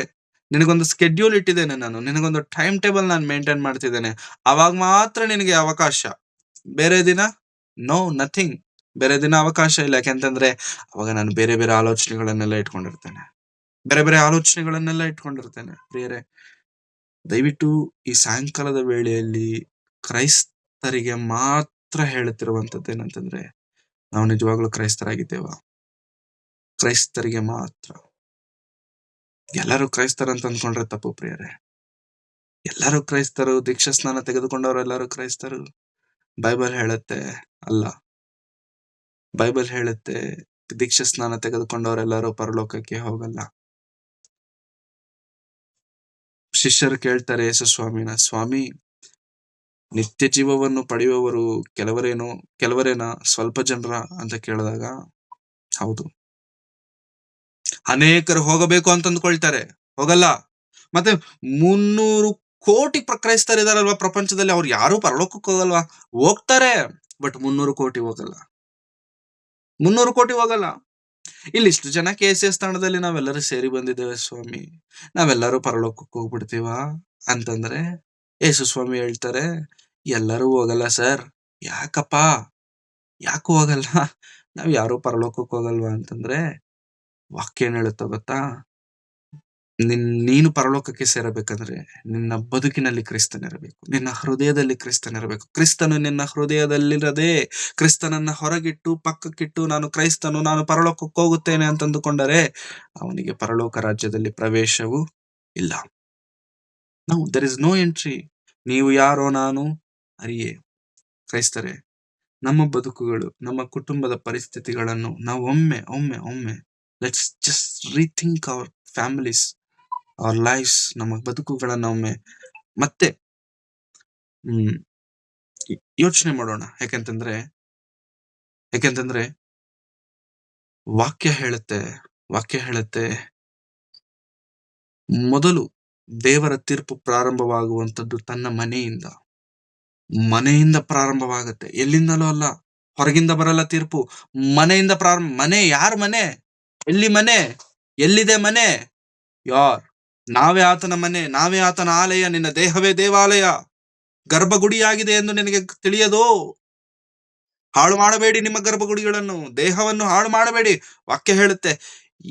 ನಿನಗೊಂದು ಸ್ಕೆಡ್ಯೂಲ್ ಇಟ್ಟಿದ್ದೇನೆ ನಾನು, ನಿನಗೊಂದು ಟೈಮ್ ಟೇಬಲ್ ನಾನು ಮೇಂಟೈನ್ ಮಾಡ್ತಿದ್ದೇನೆ, ಅವಾಗ ಮಾತ್ರ ನಿನಗೆ ಅವಕಾಶ. ಬೇರೆ ದಿನ ನೋ, ನಥಿಂಗ್. ಬೇರೆ ದಿನ ಅವಕಾಶ ಇಲ್ಲ. ಯಾಕೆಂತಂದ್ರೆ ಅವಾಗ ನಾನು ಬೇರೆ ಬೇರೆ ಆಲೋಚನೆಗಳನ್ನೆಲ್ಲ ಇಟ್ಕೊಂಡಿರ್ತೇನೆ. ಪ್ರಿಯರೇ, ದಯವಿಟ್ಟು ಈ ಸಾಯಂಕಾಲದ ವೇಳೆಯಲ್ಲಿ ಕ್ರೈಸ್ತರಿಗೆ ಮಾತ್ರ ಹೇಳುತ್ತಿರುವಂತದ್ದು ಏನಂತಂದ್ರೆ, ನಾವು ನಿಜವಾಗ್ಲೂ ಕ್ರೈಸ್ತರಾಗಿದ್ದೇವ? ಕ್ರೈಸ್ತರಿಗೆ ಮಾತ್ರ. ಎಲ್ಲರೂ ಕ್ರೈಸ್ತರಂತ ಅಂದ್ಕೊಂಡ್ರೆ ತಪ್ಪು ಪ್ರಿಯರೇ. ಎಲ್ಲರೂ ಕ್ರೈಸ್ತರು, ದೀಕ್ಷಾ ಸ್ನಾನ ತೆಗೆದುಕೊಂಡವರು ಎಲ್ಲರೂ ಕ್ರೈಸ್ತರು? ಬೈಬಲ್ ಹೇಳುತ್ತೆ ಅಲ್ಲ. ಬೈಬಲ್ ಹೇಳುತ್ತೆ, ದೀಕ್ಷಾ ಸ್ನಾನ ತೆಗೆದುಕೊಂಡವರೆಲ್ಲರೂ ಪರಲೋಕಕ್ಕೆ ಹೋಗಲ್ಲ. ಶಿಷ್ಯರು ಕೇಳ್ತಾರೆ ಯೇಸು ಸ್ವಾಮಿನ, ಸ್ವಾಮಿ, ನಿತ್ಯ ಜೀವವನ್ನು ಪಡೆಯುವವರು ಕೆಲವರೇನಾ, ಸ್ವಲ್ಪ ಜನರ ಅಂತ ಕೇಳಿದಾಗ, ಹೌದು, ಅನೇಕರು ಹೋಗಬೇಕು ಅಂತ ಅಂದ್ಕೊಳ್ತಾರೆ, ಹೋಗಲ್ಲ. ಮತ್ತೆ 300 ಕೋಟಿ ಕ್ರೈಸ್ತರಿದಾರಲ್ವಾ ಪ್ರಪಂಚದಲ್ಲಿ, ಅವ್ರು ಯಾರು ಪರಲೋಕಕ್ಕೆ ಹೋಗಲ್ವಾ? ಹೋಗ್ತಾರೆ, ಬಟ್ 300 ಕೋಟಿ ಹೋಗಲ್ಲ. 300 ಕೋಟಿ ಹೋಗಲ್ಲ. ಇಲ್ಲಿ ಇಷ್ಟು ಜನ KCS ತಂಡದಲ್ಲಿ ನಾವೆಲ್ಲರೂ ಸೇರಿ ಬಂದಿದ್ದೇವೆ ಸ್ವಾಮಿ, ನಾವೆಲ್ಲರೂ ಪರಲೋಕಕ್ಕೆ ಹೋಗ್ಬಿಡ್ತೀವ ಅಂತಂದ್ರೆ ಯೇಸು ಸ್ವಾಮಿ ಹೇಳ್ತಾರೆ, ಎಲ್ಲರೂ ಹೋಗಲ್ಲ ಸರ್. ಯಾಕಪ್ಪ, ಯಾಕೆ ಹೋಗಲ್ಲ? ನಾವ್ ಯಾರು ಪರಲೋಕಕ್ಕೆ ಹೋಗಲ್ವಾ ಅಂತಂದ್ರೆ, ವಾಕ್ಯ ಏನ್ ಹೇಳುತ್ತ ಗೊತ್ತಾ? ನೀನು ಪರಲೋಕಕ್ಕೆ ಸೇರಬೇಕಂದ್ರೆ ನಿನ್ನ ಬದುಕಿನಲ್ಲಿ ಕ್ರಿಸ್ತನಿರಬೇಕು, ನಿನ್ನ ಹೃದಯದಲ್ಲಿ ಕ್ರಿಸ್ತನಿರಬೇಕು. ಕ್ರಿಸ್ತನು ನಿನ್ನ ಹೃದಯದಲ್ಲಿರದೆ ಕ್ರಿಸ್ತನನ್ನ ಹೊರಗಿಟ್ಟು ಪಕ್ಕಕ್ಕಿಟ್ಟು ನಾನು ಕ್ರೈಸ್ತನು, ನಾನು ಪರಲೋಕಕ್ಕೆ ಹೋಗುತ್ತೇನೆ ಅಂತಂದುಕೊಂಡರೆ ಅವನಿಗೆ ಪರಲೋಕ ರಾಜ್ಯದಲ್ಲಿ ಪ್ರವೇಶವೂ ಇಲ್ಲ. There is no entry. ನೀವು ಯಾರೋ ನಾನು ಅರಿಯೇ. ಕ್ರೈಸ್ತರೇ, ನಮ್ಮ ಬದುಕುಗಳು, ನಮ್ಮ ಕುಟುಂಬದ ಪರಿಸ್ಥಿತಿಗಳನ್ನು ನಾವು ಒಮ್ಮೆ ಒಮ್ಮೆ ಒಮ್ಮೆ let's just rethink our families, our lives, ನಮ್ಮ ಬದುಕುಗಳನ್ನ ಒಮ್ಮೆ ಮತ್ತೆ ಯೋಚನೆ ಮಾಡೋಣ. ಯಾಕೆಂತಂದ್ರೆ ವಾಕ್ಯ ಹೇಳುತ್ತೆ ಮೊದಲು ದೇವರ ತೀರ್ಪು ಪ್ರಾರಂಭವಾಗುವಂತದ್ದು ತನ್ನ ಮನೆಯಿಂದ ಪ್ರಾರಂಭವಾಗುತ್ತೆ. ಎಲ್ಲಿಂದಲೂ ಅಲ್ಲ, ಹೊರಗಿಂದ ಬರಲ್ಲ ತೀರ್ಪು, ಮನೆಯಿಂದ ಪ್ರಾರಂಭ. ಮನೆ ಯಾರ ಮನೆ? ಎಲ್ಲಿ ಮನೆ? ಎಲ್ಲಿದೆ ಮನೆ? ನಾವೇ ಆತನ ಮನೆ, ನಾವೇ ಆತನ ಆಲಯ. ನಿನ್ನ ದೇಹವೇ ದೇವಾಲಯ, ಗರ್ಭಗುಡಿಯಾಗಿದೆ ಎಂದು ನಿನಗೆ ತಿಳಿಯದು. ಹಾಳು ಮಾಡಬೇಡಿ ನಿಮ್ಮ ಗರ್ಭಗುಡಿಗಳನ್ನು, ದೇಹವನ್ನು ಹಾಳು ಮಾಡಬೇಡಿ. ವಾಕ್ಯ ಹೇಳುತ್ತೆ,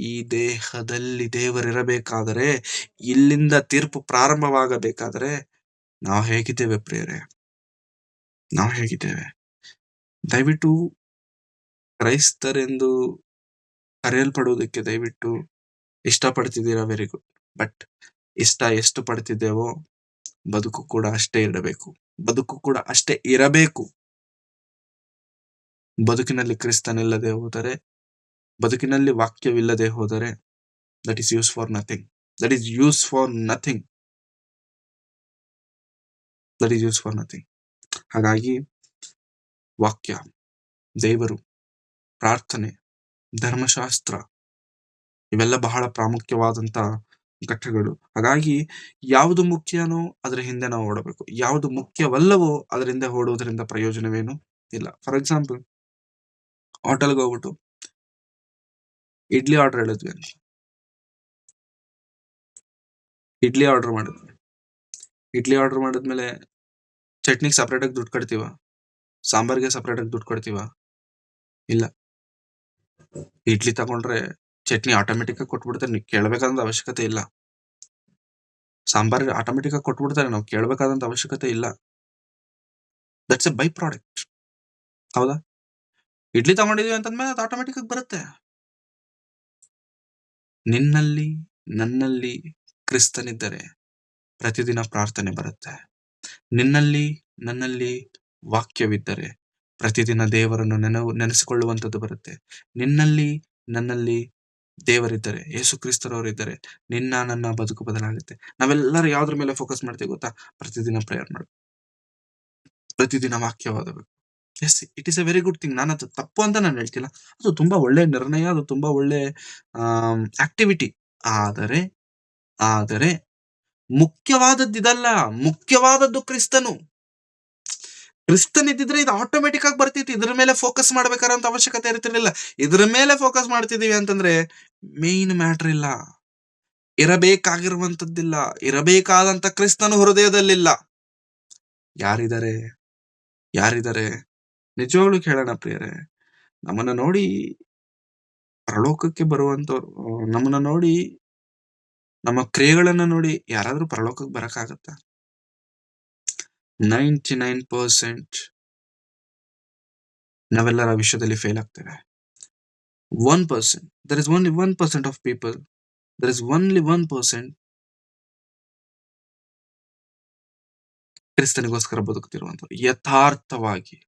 ಈ ದೇಹದಲ್ಲಿ ದೇವರಿರಬೇಕಾದರೆ, ಇಲ್ಲಿಂದ ತೀರ್ಪು ಪ್ರಾರಂಭವಾಗಬೇಕಾದರೆ ನಾವು ಹೇಗಿದ್ದೇವೆ ಪ್ರಿಯರೇ? ನಾವು ಹೇಗಿದ್ದೇವೆ? ದಯವಿಟ್ಟು ಕ್ರೈಸ್ತರೆಂದು ಕರೆಯಲ್ಪಡುವುದಕ್ಕೆ ದಯವಿಟ್ಟು ಇಷ್ಟಪಡ್ತಿದ್ದೀರಾ, ವೆರಿ ಗುಡ್. ಬಟ್ ಎಷ್ಟು ಪಡ್ತಿದ್ದೇವೋ ಬದುಕು ಕೂಡ ಅಷ್ಟೇ ಇರಬೇಕು. ಬದುಕಿನಲ್ಲಿ ಕ್ರಿಸ್ತನಿಲ್ಲದೆ ಹೋದರೆ, ಬದುಕಿನಲ್ಲಿ ವಾಕ್ಯವಿಲ್ಲದೆ ಹೋದರೆ, that is use for nothing. ಹಾಗಾಗಿ ವಾಕ್ಯ, ದೇವರು, ಪ್ರಾರ್ಥನೆ, ಧರ್ಮಶಾಸ್ತ್ರ ಇವೆಲ್ಲ ಬಹಳ ಪ್ರಾಮುಖ್ಯವಾದಂತ ಘಟ್ಟಗಳು. ಹಾಗಾಗಿ ಯಾವುದು ಮುಖ್ಯನೋ ಅದರ ಹಿಂದೆ ನಾವು ಓಡಬೇಕು, ಯಾವುದು ಮುಖ್ಯವಲ್ಲವೋ ಅದರ ಹಿಂದೆ ಓಡುವುದರಿಂದ ಪ್ರಯೋಜನವೇನು ಇಲ್ಲ. ಫಾರ್ ಎಕ್ಸಾಂಪಲ್, ಹೋಟೆಲ್ಗೆ ಹೋಗ್ಬಿಟ್ಟು ಇಡ್ಲಿ ಆರ್ಡರ್ ಹೇಳಿದ್ವಿ, ಇಡ್ಲಿ ಆರ್ಡರ್ ಮಾಡಿದ್ಮೇಲೆ ಚಟ್ನಿಗೆ ಸಪ್ರೇಟ್ ಆಗಿ ದುಡ್ಡು ಕೊಡ್ತೀವ? ಸಾಂಬಾರ್ಗೆ ಸಪ್ರೇಟ್ ಆಗಿ ದುಡ್ಡು ಕೊಡ್ತೀವ? ಇಲ್ಲ. ಇಡ್ಲಿ ತಗೊಂಡ್ರೆ ಚಟ್ನಿ ಆಟೋಮೆಟಿಕ್ ಆಗಿ ಕೊಟ್ಬಿಡ್ತಾರೆ, ನೀವು ಕೇಳಬೇಕಾದಂತ ಅವಶ್ಯಕತೆ ಇಲ್ಲ. ಸಾಂಬಾರ್ ಆಟೋಮೆಟಿಕ್ ಆಗಿ ಕೊಟ್ಬಿಡ್ತಾರೆ, ನಾವು ಕೇಳಬೇಕಾದಂತ ಅವಶ್ಯಕತೆ ಇಲ್ಲ. That's A by product. ಹೌದಾ? ಇಡ್ಲಿ ತಗೊಂಡಿದೀವಿ ಅಂತಂದ್ಮೇಲೆ ಅದು ಆಟೋಮೆಟಿಕ್ ಆಗಿ ಬರುತ್ತೆ. ನಿನ್ನಲ್ಲಿ ನನ್ನಲ್ಲಿ ಕ್ರಿಸ್ತನಿದ್ದರೆ ಪ್ರತಿದಿನ ಪ್ರಾರ್ಥನೆ ಬರುತ್ತೆ. ನಿನ್ನಲ್ಲಿ ನನ್ನಲ್ಲಿ ವಾಕ್ಯವಿದ್ದರೆ ಪ್ರತಿದಿನ ದೇವರನ್ನು ನೆನೆಸಿಕೊಳ್ಳುವಂಥದ್ದು ಬರುತ್ತೆ. ನಿನ್ನಲ್ಲಿ ನನ್ನಲ್ಲಿ ದೇವರಿದ್ದರೆ, ಯೇಸು ಕ್ರಿಸ್ತರವರಿದ್ದರೆ ನನ್ನ ಬದುಕು ಬದಲಾಗುತ್ತೆ. ನಾವೆಲ್ಲರೂ ಯಾವ್ದ್ರ ಮೇಲೆ ಫೋಕಸ್ ಮಾಡ್ತೀವಿ ಗೊತ್ತಾ? ಪ್ರತಿದಿನ ಪ್ರೇಯರ್ ಮಾಡಬೇಕು, ಪ್ರತಿದಿನ ವಾಕ್ಯ ಓದಬೇಕು. Yes, it is a very good thing. ನಾನು ಅದು ತಪ್ಪು ಅಂತ ನಾನು ಹೇಳ್ತಿಲ್ಲ, ಅದು ತುಂಬಾ ಒಳ್ಳೆ ನಿರ್ಣಯ, ಅದು ತುಂಬಾ ಒಳ್ಳೆ ಆಕ್ಟಿವಿಟಿ. ಆದರೆ ಮುಖ್ಯವಾದದ್ದು ಇದಲ್ಲ, ಮುಖ್ಯವಾದದ್ದು ಕ್ರಿಸ್ತನಿದ್ದಿದ್ರೆ ಇದು ಆಟೋಮೆಟಿಕ್ ಆಗಿ ಬರ್ತಿತ್ತು. ಇದ್ರ ಮೇಲೆ ಫೋಕಸ್ ಮಾಡ್ಬೇಕಾರಂತ ಅವಶ್ಯಕತೆ ಇರ್ತಿರ್ಲಿಲ್ಲ. ಇದ್ರ ಮೇಲೆ ಫೋಕಸ್ ಮಾಡ್ತಿದೀವಿ ಅಂತಂದ್ರೆ ಮೇನ್ ಮ್ಯಾಟರ್ ಇಲ್ಲ, ಇರಬೇಕಾಗಿರುವಂತದ್ದಿಲ್ಲ, ಇರಬೇಕಾದಂತ ಕ್ರಿಸ್ತನು ಹೃದಯದಲ್ಲಿಲ್ಲ. ಯಾರಿದ್ದಾರೆ? ನಿಜವಾಗ್ಲೂ ಕೇಳೋಣ ಪ್ರಿಯರೇ, ನಮ್ಮನ್ನ ನೋಡಿ ಪರಲೋಕಕ್ಕೆ ಬರುವಂತವ್ರು, ನಮ್ಮನ್ನ ನೋಡಿ, ನಮ್ಮ ಕ್ರಿಯೆಗಳನ್ನ ನೋಡಿ ಯಾರಾದ್ರೂ ಪರಲೋಕಕ್ಕೆ ಬರಕ್ಕಾಗತ್ತ? 99% ನಾವೆಲ್ಲರ ವಿಷಯದಲ್ಲಿ fail ಆಗ್ತೇವೆ. 1%, there is only 1% of people, there is only 1% ಕ್ರಿಸ್ತನಿಗೋಸ್ಕರ ಬದುಕುತ್ತಿರುವಂತವ್ರು ಯಥಾರ್ಥವಾಗಿ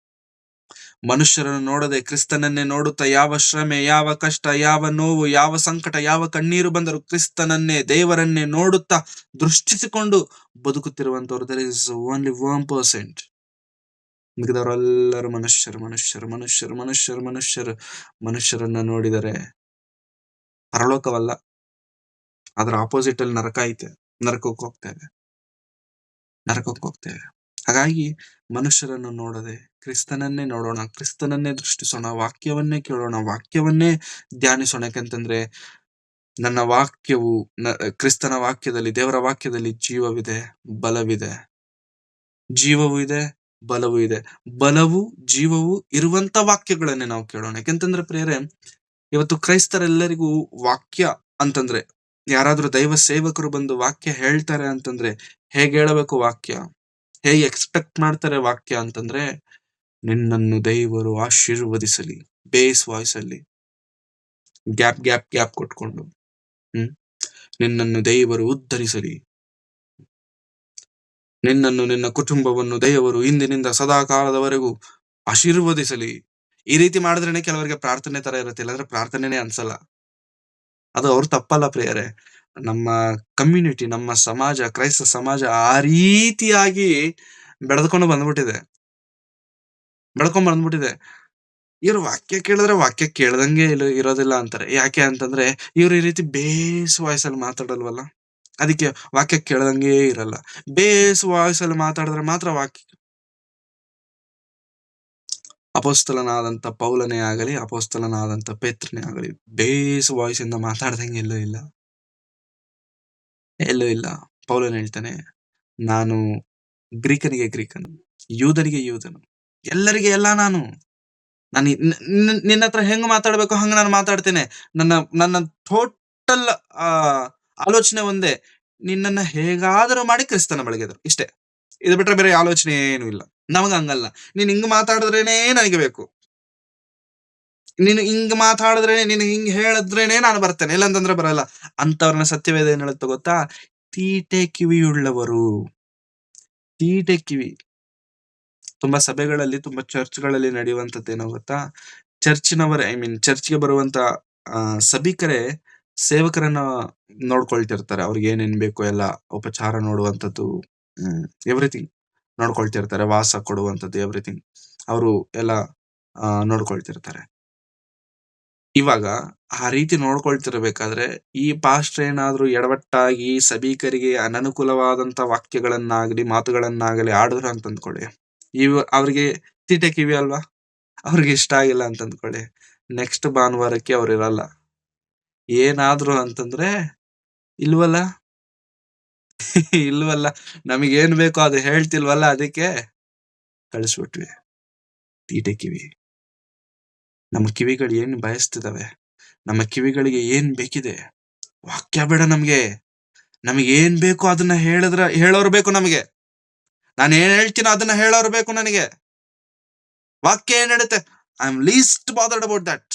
ಮನುಷ್ಯರನ್ನು ನೋಡದೆ ಕ್ರಿಸ್ತನನ್ನೇ ನೋಡುತ್ತಾ ಯಾವ ಶ್ರಮೆ, ಯಾವ ಕಷ್ಟ, ಯಾವ ನೋವು, ಯಾವ ಸಂಕಟ, ಯಾವ ಕಣ್ಣೀರು ಬಂದರೂ ಕ್ರಿಸ್ತನನ್ನೇ, ದೇವರನ್ನೇ ನೋಡುತ್ತಾ ದೃಷ್ಟಿಸಿಕೊಂಡು ಬದುಕುತ್ತಿರುವಂತವ್ರು there is only 1%. ಮಿಗದವರೆಲ್ಲರೂ ಮನುಷ್ಯರನ್ನ ನೋಡಿದರೆ ಪರಲೋಕವಲ್ಲ, ಅದರ ಆಪೋಸಿಟ್ ಅಲ್ಲಿ ನರಕ ಐತೆ. ನರಕಕ್ಕೆ ಹೋಗ್ತೇವೆ. ಹಾಗಾಗಿ ಮನುಷ್ಯರನ್ನು ನೋಡದೆ ಕ್ರಿಸ್ತನನ್ನೇ ನೋಡೋಣ, ಕ್ರಿಸ್ತನನ್ನೇ ದೃಷ್ಟಿಸೋಣ, ವಾಕ್ಯವನ್ನೇ ಕೇಳೋಣ, ವಾಕ್ಯವನ್ನೇ ಧ್ಯಾನಿಸೋಣ. ಯಾಕಂತಂದ್ರೆ ನನ್ನ ವಾಕ್ಯವು ಕ್ರಿಸ್ತನ ವಾಕ್ಯದಲ್ಲಿ, ದೇವರ ವಾಕ್ಯದಲ್ಲಿ ಜೀವವಿದೆ, ಬಲವಿದೆ. ಜೀವವೂ ಇದೆ, ಬಲವೂ ಇದೆ. ಬಲವು ಜೀವವು ಇರುವಂತ ವಾಕ್ಯಗಳನ್ನೇ ನಾವು ಕೇಳೋಣ. ಯಾಕೆಂತಂದ್ರೆ ಪ್ರಿಯರೇ, ಇವತ್ತು ಕ್ರೈಸ್ತರೆಲ್ಲರಿಗೂ ವಾಕ್ಯ ಅಂತಂದ್ರೆ, ಯಾರಾದ್ರೂ ದೈವ ಸೇವಕರು ಬಂದು ವಾಕ್ಯ ಹೇಳ್ತಾರೆ ಅಂತಂದ್ರೆ ಹೇಗೆ ಹೇಳಬೇಕು ವಾಕ್ಯ, ಹೇಗೆ ಎಕ್ಸ್ಪೆಕ್ಟ್ ಮಾಡ್ತಾರೆ ವಾಕ್ಯ ಅಂತಂದ್ರೆ, ನಿನ್ನನ್ನು ದೇವರು ಆಶೀರ್ವದಿಸಲಿ, ಬೇಸ್ ವಾಯ್ಸ್ ಅಲ್ಲಿ ಗ್ಯಾಪ್ ಕೊಟ್ಕೊಂಡು, ನಿನ್ನನ್ನು ದೇವರು ಉದ್ಧರಿಸಲಿ, ನಿನ್ನನ್ನು ನಿನ್ನ ಕುಟುಂಬವನ್ನು ದೇವರು ಇಂದಿನಿಂದ ಸದಾ ಕಾಲದವರೆಗೂ ಆಶೀರ್ವದಿಸಲಿ. ಈ ರೀತಿ ಮಾಡಿದ್ರೇನೆ ಕೆಲವರಿಗೆ ಪ್ರಾರ್ಥನೆ ತರ ಇರುತ್ತೆ, ಇಲ್ಲಾಂದ್ರೆ ಪ್ರಾರ್ಥನೆನೇ ಅನ್ಸಲ್ಲ. ಅದು ಅವ್ರು ತಪ್ಪಲ್ಲ ಪ್ರಿಯರೇ, ನಮ್ಮ ಕಮ್ಯುನಿಟಿ, ನಮ್ಮ ಸಮಾಜ, ಕ್ರೈಸ್ತ ಸಮಾಜ ಆ ರೀತಿಯಾಗಿ ಬೆಳೆದುಕೊಂಡು ಬಂದ್ಬಿಟ್ಟಿದೆ. ಇವ್ರು ವಾಕ್ಯ ಕೇಳಿದ್ರೆ ವಾಕ್ಯ ಕೇಳ್ದಂಗೆ ಇರೋದಿಲ್ಲ ಅಂತಾರೆ. ಯಾಕೆ ಅಂತಂದ್ರೆ ಇವ್ರು ಈ ರೀತಿ ಬೇಸ್ ವಾಯ್ಸ್ ಅಲ್ಲಿ ಮಾತಾಡಲ್ವಲ್ಲ, ಅದಕ್ಕೆ ವಾಕ್ಯ ಕೇಳ್ದಂಗೆ ಇರಲ್ಲ. ಬೇಸ್ ವಾಯ್ಸ್ ಅಲ್ಲಿ ಮಾತಾಡಿದ್ರೆ ಮಾತ್ರ ವಾಕ್ಯ. ಅಪೊಸ್ತಲನಾದಂತ ಪೌಲನೇ ಆಗಲಿ, ಅಪೊಸ್ತಲನಾದಂತ ಪೇತ್ರನೇ ಆಗಲಿ, ಬೇಸ್ ವಾಯ್ಸ್ ಇಂದ ಮಾತಾಡ್ದಂಗೆ ಎಲ್ಲೂ ಇಲ್ಲ. ಪೌಲನ್ ಹೇಳ್ತಾನೆ, ನಾನು ಗ್ರೀಕನಿಗೆ ಗ್ರೀಕನು, ಯೂದನಿಗೆ ಯೂದನು, ಎಲ್ಲರಿಗೆ ಎಲ್ಲ. ನಾನು ನಿನ್ನ ಹತ್ರ ಹೆಂಗ್ ಮಾತಾಡ್ಬೇಕು ಹಂಗ ನಾನು ಮಾತಾಡ್ತೇನೆ. ನನ್ನ ಟೋಟಲ್ ಆಲೋಚನೆ ಒಂದೇ, ನಿನ್ನನ್ನ ಹೇಗಾದರೂ ಮಾಡಿ ಕ್ರಿಸ್ತನ ಬಳಿಗೆದರು, ಇಷ್ಟೇ. ಇದು ಬಿಟ್ರೆ ಬೇರೆ ಆಲೋಚನೆ ಏನು ಇಲ್ಲ. ನಮಗ ಹಂಗಲ್ಲ. ನೀನ್ ಹಿಂಗ್ ಮಾತಾಡಿದ್ರೇನೆ ನನಗೆ ಬೇಕು, ನೀನು ಹಿಂಗ್ ಮಾತಾಡಿದ್ರೇನೆ, ನೀನು ಹಿಂಗ್ ಹೇಳಿದ್ರೇನೆ ನಾನು ಬರ್ತೇನೆ, ಇಲ್ಲಂತಂದ್ರೆ ಬರಲ್ಲ. ಅಂತವ್ರನ್ನ ಸತ್ಯವೇದ ಏನ್ ಹೇಳುತ್ತೆ ಗೊತ್ತಾ? ತೀಟೆ ಕಿವಿಯುಳ್ಳವರು. ತೀಟೆ ಕಿವಿ. ತುಂಬಾ ಸಭೆಗಳಲ್ಲಿ, ತುಂಬಾ ಚರ್ಚ್ಗಳಲ್ಲಿ ನಡೆಯುವಂತದ್ದು ಏನೋ ಗೊತ್ತಾ? ಚರ್ಚ್ಗೆ ಬರುವಂತ ಸಭಿಕರೇ ಸೇವಕರನ್ನ ನೋಡ್ಕೊಳ್ತಿರ್ತಾರೆ. ಅವ್ರಿಗೆ ಏನೇನ್ ಬೇಕು ಎಲ್ಲ ಉಪಚಾರ ನೋಡುವಂಥದ್ದು, ಎವ್ರಿಥಿಂಗ್ ನೋಡ್ಕೊಳ್ತಿರ್ತಾರೆ. ವಾಸ ಕೊಡುವಂಥದ್ದು, ಎವ್ರಿಥಿಂಗ್ ಅವರು ಎಲ್ಲ ನೋಡ್ಕೊಳ್ತಿರ್ತಾರೆ. ಇವಾಗ ಆ ರೀತಿ ನೋಡ್ಕೊಳ್ತಿರ್ಬೇಕಾದ್ರೆ ಈ ಪಾಸ್ಟರ್ ಏನಾದ್ರೂ ಎಡವಟ್ಟಾಗಿ ಸಭಿಕರಿಗೆ ಅನನುಕೂಲವಾದಂತ ವಾಕ್ಯಗಳನ್ನಾಗ್ಲಿ ಮಾತುಗಳನ್ನಾಗಲಿ ಆಡಿದ್ರು ಅಂತ ಅಂದ್ಕೊಳ್ಳಿ, ಅವ್ರಿಗೆ ತೀಟೆ ಕಿವಿ ಅಲ್ವಾ, ಅವ್ರಿಗೆ ಇಷ್ಟ ಆಗಿಲ್ಲ ಅಂತ ಅಂದ್ಕೊಳ್ಳಿ, ನೆಕ್ಸ್ಟ್ ಭಾನುವಾರಕ್ಕೆ ಅವ್ರು ಇರಲ್ಲ. ಏನಾದ್ರು ಅಂತಂದ್ರೆ ಇಲ್ವಲ್ಲ ನಮಗೇನ್ ಬೇಕೋ ಅದು ಹೇಳ್ತಿಲ್ವಲ್ಲ, ಅದಕ್ಕೆ ಕಳಿಸ್ಬಿಟ್ವಿ. ತೀಟೆ ಕಿವಿ. ನಮ್ಮ ಕಿವಿಗಳು ಏನ್ ಬಯಸ್ತಿದಾವೆ, ನಮ್ಮ ಕಿವಿಗಳಿಗೆ ಏನ್ ಬೇಕಿದೆ? ವಾಕ್ಯ ಬೇಡ ನಮ್ಗೆ ಏನ್ ಬೇಕು ಅದನ್ನ ಹೇಳೋರು ಬೇಕು ನಮಗೆ. ನಾನು ಏನ್ ಹೇಳ್ತೀನೋ ಅದನ್ನ ಹೇಳೋರು ಬೇಕು ನನಗೆ. ವಾಕ್ಯ ಏನ್ ಹೇಳುತ್ತೆ, I am list bothered about that,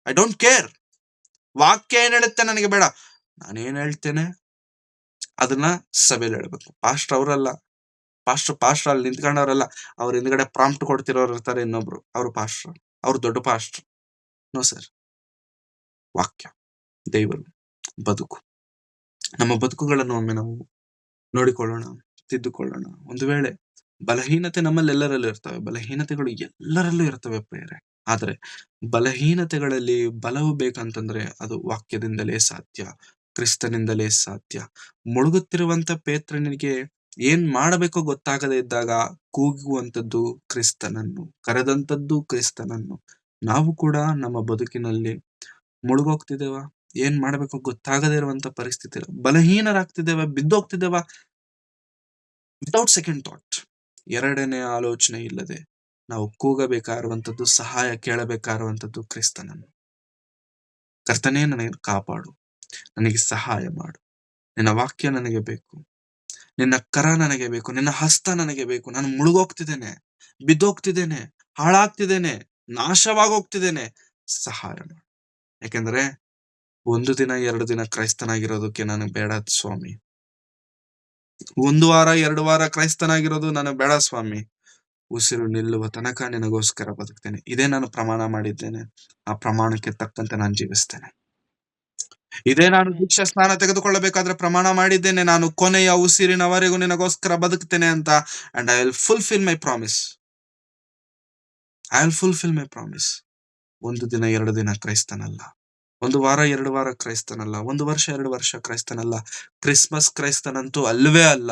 I don't care. ವಾಕ್ಯ ಏನ್ ಹೇಳುತ್ತೆ ನನಗೆ ಬೇಡ, ನಾನೇನ್ ಹೇಳ್ತೇನೆ ಅದನ್ನ ಸಭೆಯಲ್ಲಿ ಹೇಳ್ಬೇಕು. ಪಾಸ್ಟರ್ ಅವರಲ್ಲ, ಪಾಸ್ಟರ್ ಅಲ್ಲಿ ನಿಂತ್ಕೊಂಡವ್ರಲ್ಲ, ಅವ್ರ ಹಿಂದ್ಗಡೆ ಪ್ರಾಂಪ್ಟ್ ಕೊಡ್ತಿರೋರು ಇರ್ತಾರೆ ಇನ್ನೊಬ್ರು, ಅವ್ರು ಪಾಸ್ಟರ್, ಅವ್ರು ದೊಡ್ಡ ಪಾಸ್ಟರ್. No sir. ವಾಕ್ಯ, ದೇವರು, ಬದುಕು, ನಮ್ಮ ಬದುಕುಗಳನ್ನು ಒಮ್ಮೆ ನಾವು ನೋಡಿಕೊಳ್ಳೋಣ, ತಿದ್ದುಕೊಳ್ಳೋಣ. ಒಂದು ವೇಳೆ ಬಲಹೀನತೆ ನಮ್ಮಲ್ಲೆಲ್ಲರಲ್ಲೂ ಇರ್ತವೆ, ಬಲಹೀನತೆಗಳು ಎಲ್ಲರಲ್ಲೂ ಇರ್ತವೆ ಪ್ರಿಯರೇ. ಆದ್ರೆ ಬಲಹೀನತೆಗಳಲ್ಲಿ ಬಲವು ಬೇಕಂತಂದ್ರೆ ಅದು ವಾಕ್ಯದಿಂದಲೇ ಸಾಧ್ಯ, ಕ್ರಿಸ್ತನಿಂದಲೇ ಸಾಧ್ಯ. ಮುಳುಗುತ್ತಿರುವಂತ ಪೇತ್ರನಿಗೆ ಏನ್ ಮಾಡಬೇಕೋ ಗೊತ್ತಾಗದೇ ಇದ್ದಾಗ ಕೂಗುವಂತದ್ದು ಕ್ರಿಸ್ತನನ್ನು, ಕರೆದಂತದ್ದು ಕ್ರಿಸ್ತನನ್ನು. ನಾವು ಕೂಡ ನಮ್ಮ ಬದುಕಿನಲ್ಲಿ ಮುಳುಗೋಗ್ತಿದ್ದೇವ, ಏನ್ ಮಾಡ್ಬೇಕು ಗೊತ್ತಾಗದೇ ಇರುವಂತ ಪರಿಸ್ಥಿತಿ, ಬಲಹೀನರಾಗ್ತಿದ್ದೇವ, ಬಿದ್ದೋಗ್ತಿದ್ದೇವ, ವಿತೌಟ್ ಸೆಕೆಂಡ್ ಥಾಟ್, ಎರಡನೇ ಆಲೋಚನೆ ಇಲ್ಲದೆ ನಾವು ಕೂಗಬೇಕಾಗಿರುವಂತದ್ದು, ಸಹಾಯ ಕೇಳಬೇಕಾಗಿರುವಂತದ್ದು ಕ್ರಿಸ್ತನನ್ನು. ಕರ್ತನೇ, ನನಗೆ ಕಾಪಾಡು, ನನಗೆ ಸಹಾಯ ಮಾಡು, ನಿನ್ನ ವಾಕ್ಯ ನನಗೆ ಬೇಕು, ನಿನ್ನ ಕರ ನನಗೆ ಬೇಕು, ನಿನ್ನ ಹಸ್ತ ನನಗೆ ಬೇಕು. ನಾನು ಮುಳುಗೋಗ್ತಿದ್ದೇನೆ, ಬಿದ್ದೋಗ್ತಿದ್ದೇನೆ, ಹಾಳಾಗ್ತಿದ್ದೇನೆ, ನಾಶವಾಗೋಗ್ತಿದ್ದೇನೆ, ಸಹಾಯ ಮಾಡು. ಯಾಕೆಂದ್ರೆ 1 ದಿನ 2 ದಿನ ಕ್ರೈಸ್ತನಾಗಿರೋದಕ್ಕೆ ನನಗೆ ಬೇಡ ಸ್ವಾಮಿ. 1 ವಾರ 2 ವಾರ ಕ್ರೈಸ್ತನಾಗಿರೋದು ನನಗೆ ಬೇಡ ಸ್ವಾಮಿ. ಉಸಿರು ನಿಲ್ಲುವ ತನಕ ನಿನಗೋಸ್ಕರ ಬದುಕ್ತೇನೆ. ಇದೇ ನಾನು ಪ್ರಮಾಣ ಮಾಡಿದ್ದೇನೆ. ಆ ಪ್ರಮಾಣಕ್ಕೆ ತಕ್ಕಂತೆ ನಾನು ಜೀವಿಸ್ತೇನೆ. ಇದೇ ನಾನು ದೀಕ್ಷಾ ಸ್ನಾನ ತೆಗೆದುಕೊಳ್ಳಬೇಕಾದ್ರೆ ಪ್ರಮಾಣ ಮಾಡಿದ್ದೇನೆ. ನಾನು ಕೊನೆಯ ಉಸಿರಿನವರೆಗೂ ನಿನಗೋಸ್ಕರ ಬದುಕ್ತೇನೆ ಅಂತ. And I will fulfil my promise. ಒಂದು ದಿನ 2 ದಿನ ಕ್ರೈಸ್ತನಲ್ಲ, ಒಂದು ವಾರ 2 ವಾರ ಕ್ರೈಸ್ತನಲ್ಲ, 1 ವರ್ಷ 2 ವರ್ಷ ಕ್ರೈಸ್ತನಲ್ಲ, ಕ್ರಿಸ್ಮಸ್ ಕ್ರೈಸ್ತನಂತೂ ಅಲ್ಲವೇ ಅಲ್ಲ.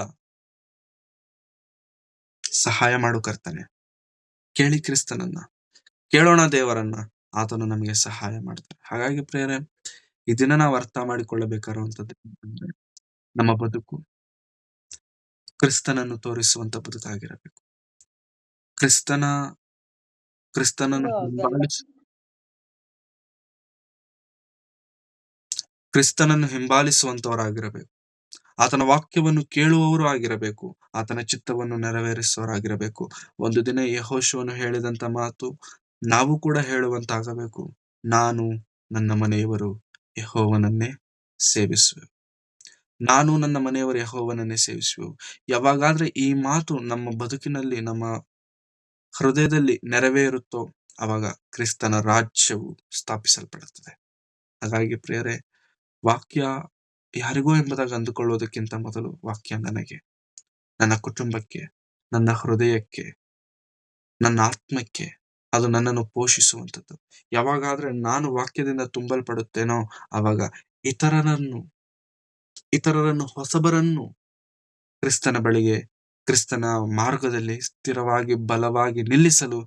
ಸಹಾಯ ಮಾಡು ಕರ್ತನೆ. ಕೇಳಿ ಕ್ರಿಸ್ತನನ್ನ, ಕೇಳೋಣ ದೇವರನ್ನ, ಆತನು ನಮಗೆ ಸಹಾಯ ಮಾಡ್ತಾನೆ. ಹಾಗಾಗಿ ಪ್ರಿಯರೇ, ಈ ದಿನ ನಾವು ಅರ್ಥ ಮಾಡಿಕೊಳ್ಳಬೇಕಾರುವಂತದ್ದು ಅಂತಂದ್ರೆ, ನಮ್ಮ ಬದುಕು ಕ್ರಿಸ್ತನನ್ನು ತೋರಿಸುವಂತ ಬದುಕಾಗಿರಬೇಕು. ಕ್ರಿಸ್ತನನ್ನು ಹಿಂಬಾಲಿಸುವಂತವರಾಗಿರಬೇಕು. ಆತನ ವಾಕ್ಯವನ್ನು ಕೇಳುವವರು ಆಗಿರಬೇಕು. ಆತನ ಚಿತ್ತವನ್ನು ನೆರವೇರಿಸುವವರಾಗಿರಬೇಕು. ಒಂದು ದಿನ ಯೆಹೋಶುವನು ಹೇಳಿದಂತ ಮಾತು ನಾವು ಕೂಡ ಹೇಳುವಂತಾಗಬೇಕು. ನಾನು ನನ್ನ ಮನೆಯವರು ಯೆಹೋವನನ್ನೇ ಸೇವಿಸುವೆ. ನಾನು ನನ್ನ ಮನೆಯವರು ಯೆಹೋವನನ್ನೇ ಸೇವಿಸುವೆವು. ಯಾವಾಗಾದ್ರೆ ಈ ಮಾತು ನಮ್ಮ ಬದುಕಿನಲ್ಲಿ, ನಮ್ಮ ಹೃದಯದಲ್ಲಿ ನೆರವೇರುತ್ತೋ, ಅವಾಗ ಕ್ರಿಸ್ತನ ರಾಜ್ಯವು ಸ್ಥಾಪಿಸಲ್ಪಡುತ್ತದೆ. ಹಾಗಾಗಿ ಪ್ರಿಯರೇ, ವಾಕ್ಯ ಯಾರಿಗೋ ಎಂಬುದಾಗಿ ಅಂದುಕೊಳ್ಳುವುದಕ್ಕಿಂತ ಮೊದಲು ವಾಕ್ಯ ನನಗೆ, ನನ್ನ ಕುಟುಂಬಕ್ಕೆ, ನನ್ನ ಹೃದಯಕ್ಕೆ, ನನ್ನ ಆತ್ಮಕ್ಕೆ, ಅದು ನನ್ನನ್ನು ಪೋಷಿಸುವಂಥದ್ದು. ಯಾವಾಗಾದ್ರೆ ನಾನು ವಾಕ್ಯದಿಂದ ತುಂಬಲ್ಪಡುತ್ತೇನೋ, ಆವಾಗ ಇತರರನ್ನು ಹೊಸಬರನ್ನು ಕ್ರಿಸ್ತನ ಬಳಿಗೆ, ಕ್ರಿಸ್ತನ ಮಾರ್ಗದಲ್ಲಿ ಸ್ಥಿರವಾಗಿ ಬಲವಾಗಿ ನಿಲ್ಲಿಸಲು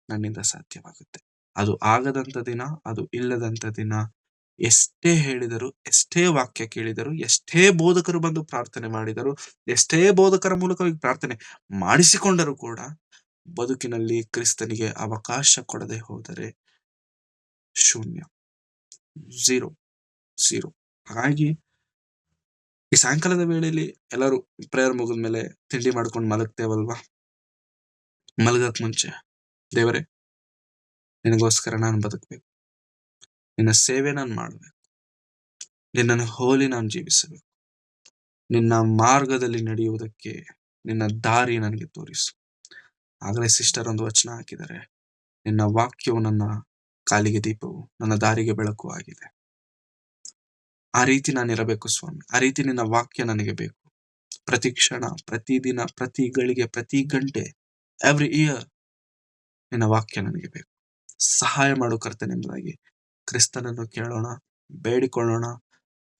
ನನ್ನಿಂದ ಸಾಧ್ಯವಾಗುತ್ತೆ. ಅದು ಆಗದಂತ ದಿನ, ಅದು ಇಲ್ಲದಂತ ದಿನ, ಎಷ್ಟೇ ಹೇಳಿದರು, ಎಷ್ಟೇ ವಾಕ್ಯ ಕೇಳಿದರು, ಎಷ್ಟೇ ಬೋಧಕರು ಬಂದು ಪ್ರಾರ್ಥನೆ ಮಾಡಿದರು, ಎಷ್ಟೇ ಬೋಧಕರ ಮೂಲಕವಾಗಿ ಪ್ರಾರ್ಥನೆ ಮಾಡಿಸಿಕೊಂಡರೂ ಕೂಡ ಬದುಕಿನಲ್ಲಿ ಕ್ರಿಸ್ತನಿಗೆ ಅವಕಾಶ ಕೊಡದೆ ಹೋದರೆ ಶೂನ್ಯ, ಝೀರೋ. ಹಾಗಾಗಿ ಈ ಸಾಯಂಕಾಲದ ವೇಳೆಯಲ್ಲಿ ಎಲ್ಲರೂ ಪ್ರೇಯರ್ ಮುಗಿದ್ಮೇಲೆ ತಿಂಡಿ ಮಾಡ್ಕೊಂಡು ಮಲಗ್ತೇವಲ್ವಾ? ಮಲಗಕ್ ಮುಂಚೆ, ದೇವರೇ, ನಿನಗೋಸ್ಕರ ನಾನು ಬದುಕಬೇಕು, ನಿನ್ನ ಸೇವೆ ನಾನು ಮಾಡಬೇಕು, ನಿನ್ನನ್ನು ಹೋಲಿ ನಾನು ಜೀವಿಸಬೇಕು, ನಿನ್ನ ಮಾರ್ಗದಲ್ಲಿ ನಡೆಯುವುದಕ್ಕೆ ನಿನ್ನ ದಾರಿ ನನಗೆ ತೋರಿಸು. ಆಗಲೇ ಸಿಸ್ಟರ್ ಒಂದು ವಚನ ಹಾಕಿದ್ದಾರೆ, ನಿನ್ನ ವಾಕ್ಯವು ನನ್ನ ಕಾಲಿಗೆ ದೀಪವು, ನನ್ನ ದಾರಿಗೆ ಬೆಳಕು ಆಗಿದೆ. ಆ ರೀತಿ ನಾನಿರಬೇಕು ಸ್ವಾಮಿ. ಆ ರೀತಿ ನಿನ್ನ ವಾಕ್ಯ ನನಗೆ ಬೇಕು. ಪ್ರತಿ ಕ್ಷಣ, ಪ್ರತಿ ದಿನ, ಪ್ರತಿ ಗಳಿಗೆ, ಪ್ರತಿ ಗಂಟೆ, ಎವ್ರಿ ಇಯರ್ ನಿನ್ನ ವಾಕ್ಯ ನನಗೆ ಬೇಕು. ಸಹಾಯ ಮಾಡು ಕರ್ತನೆ ಎಂಬುದಾಗಿ ಕ್ರಿಸ್ತನನ್ನು ಕೇಳೋಣ, ಬೇಡಿಕೊಳ್ಳೋಣ.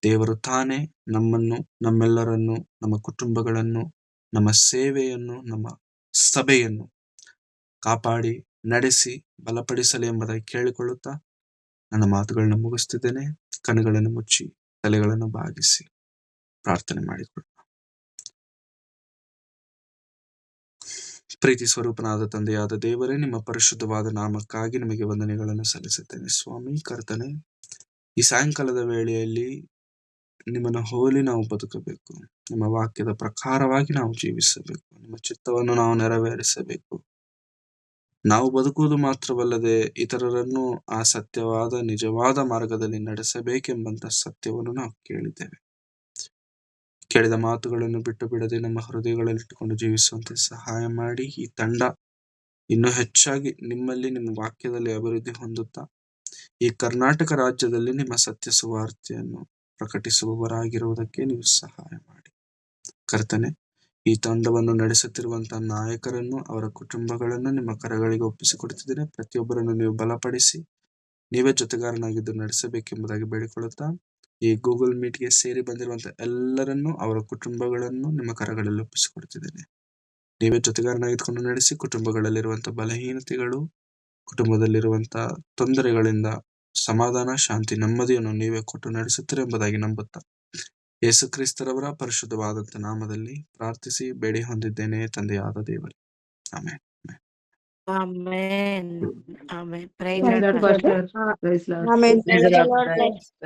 ದೇವರು ತಾನೇ ನಮ್ಮನ್ನು, ನಮ್ಮೆಲ್ಲರನ್ನು, ನಮ್ಮ ಕುಟುಂಬಗಳನ್ನು, ನಮ್ಮ ಸೇವೆಯನ್ನು, ನಮ್ಮ ಸಭೆಯನ್ನು ಕಾಪಾಡಿ ನಡೆಸಿ ಬಲಪಡಿಸಲಿ ಎಂಬುದಾಗಿ ಕೇಳಿಕೊಳ್ಳುತ್ತಾ ನನ್ನ ಮಾತುಗಳನ್ನು ಮುಗಿಸ್ತಿದ್ದೇನೆ. ಕಣ್ಣುಗಳನ್ನು ಮುಚ್ಚಿ ತಲೆಗಳನ್ನು ಬಾಗಿಸಿ ಪ್ರಾರ್ಥನೆ ಮಾಡಿಕೊಳ್ಳೋಣ. ಪ್ರೀತಿ ಸ್ವರೂಪನಾದ ತಂದೆಯಾದ ದೇವರೇ, ನಿಮ್ಮ ಪರಿಶುದ್ಧವಾದ ನಾಮಕ್ಕಾಗಿ ನಿಮಗೆ ವಂದನೆಗಳನ್ನು ಸಲ್ಲಿಸುತ್ತೇನೆ ಸ್ವಾಮಿ. ಕರ್ತನೆ, ಈ ಸಾಯಂಕಾಲದ ವೇಳೆಯಲ್ಲಿ ನಿಮ್ಮನ್ನು ಹೋಲಿ ನಾವು ಬದುಕಬೇಕು, ನಿಮ್ಮ ವಾಕ್ಯದ ಪ್ರಕಾರವಾಗಿ ನಾವು ಜೀವಿಸಬೇಕು, ನಿಮ್ಮ ಚಿತ್ತವನ್ನು ನಾವು ನೆರವೇರಿಸಬೇಕು. ನಾವು ಬದುಕುವುದು ಮಾತ್ರವಲ್ಲದೆ ಇತರರನ್ನು ಆ ಸತ್ಯವಾದ ನಿಜವಾದ ಮಾರ್ಗದಲ್ಲಿ ನಡೆಸಬೇಕೆಂಬಂತ ಸತ್ಯವನ್ನು ನಾವು ಕೇಳಿದ್ದೇವೆ. ಕೇಳಿದ ಮಾತುಗಳನ್ನು ಬಿಟ್ಟು ಬಿಡದೆ ನಮ್ಮ ಹೃದಯಗಳಲ್ಲಿಟ್ಟುಕೊಂಡು ಜೀವಿಸುವಂತೆ ಸಹಾಯ ಮಾಡಿ. ಈ ತಂಡ ಇನ್ನೂ ಹೆಚ್ಚಾಗಿ ನಿಮ್ಮಲ್ಲಿ, ನಿಮ್ಮ ವಾಕ್ಯದಲ್ಲಿ ಅಭಿವೃದ್ಧಿ ಹೊಂದುತ್ತಾ ಈ ಕರ್ನಾಟಕ ರಾಜ್ಯದಲ್ಲಿ ನಿಮ್ಮ ಸತ್ಯ ಸುವಾರ್ತೆಯನ್ನು ಪ್ರಕಟಿಸುವವರಾಗಿರುವುದಕ್ಕೆ ನೀವು ಸಹಾಯ ಮಾಡಿ. ಕರ್ತನೆ, ಈ ತಂಡವನ್ನು ನಡೆಸುತ್ತಿರುವಂತಹ ನಾಯಕರನ್ನು, ಅವರ ಕುಟುಂಬಗಳನ್ನು ನಿಮ್ಮ ಕರಗಳಿಗೆ ಒಪ್ಪಿಸಿಕೊಡುತ್ತಿದ್ದೇನೆ. ಪ್ರತಿಯೊಬ್ಬರನ್ನು ನೀವು ಬಲಪಡಿಸಿ ನೀವೇ ಜೊತೆಗಾರನಾಗಿದ್ದು ನಡೆಸಬೇಕೆಂಬುದಾಗಿ ಬೇಡಿಕೊಳ್ಳುತ್ತಾ, ಈ ಗೂಗಲ್ ಮೀಟ್ಗೆ ಸೇರಿ ಬಂದಿರುವಂತಹ ಎಲ್ಲರನ್ನೂ, ಅವರ ಕುಟುಂಬಗಳನ್ನು ನಿಮ್ಮ ಕರಗಳಲ್ಲಿ ಒಪ್ಪಿಸಿಕೊಡುತ್ತಿದ್ದೇನೆ. ನೀವೇ ಜೊತೆಗಾರನಾಗಿದ್ದುಕೊಂಡು ನಡೆಸಿ, ಕುಟುಂಬಗಳಲ್ಲಿರುವಂತಹ ಬಲಹೀನತೆಗಳು, ಕುಟುಂಬದಲ್ಲಿರುವಂತಹ ತೊಂದರೆಗಳಿಂದ ಸಮಾಧಾನ, ಶಾಂತಿ, ನೆಮ್ಮದಿಯನ್ನು ನೀವೇ ಕೊಟ್ಟು ನಡೆಸುತ್ತೀರಿ ಎಂಬುದಾಗಿ ನಂಬುತ್ತಾ ಯೇಸು ಕ್ರಿಸ್ತರವರ ಪರಿಶುದ್ಧವಾದಂಥ ನಾಮದಲ್ಲಿ ಪ್ರಾರ್ಥಿಸಿ ಬೇಡಿ ಹೊಂದಿದ್ದೇನೆ ತಂದೆಯಾದ ದೇವರೇ. Amen. Amen. Amen. Praise Praise the the Lord. Lord. Praise the Lord. Amen. Praise the Praise the Lord. Lord.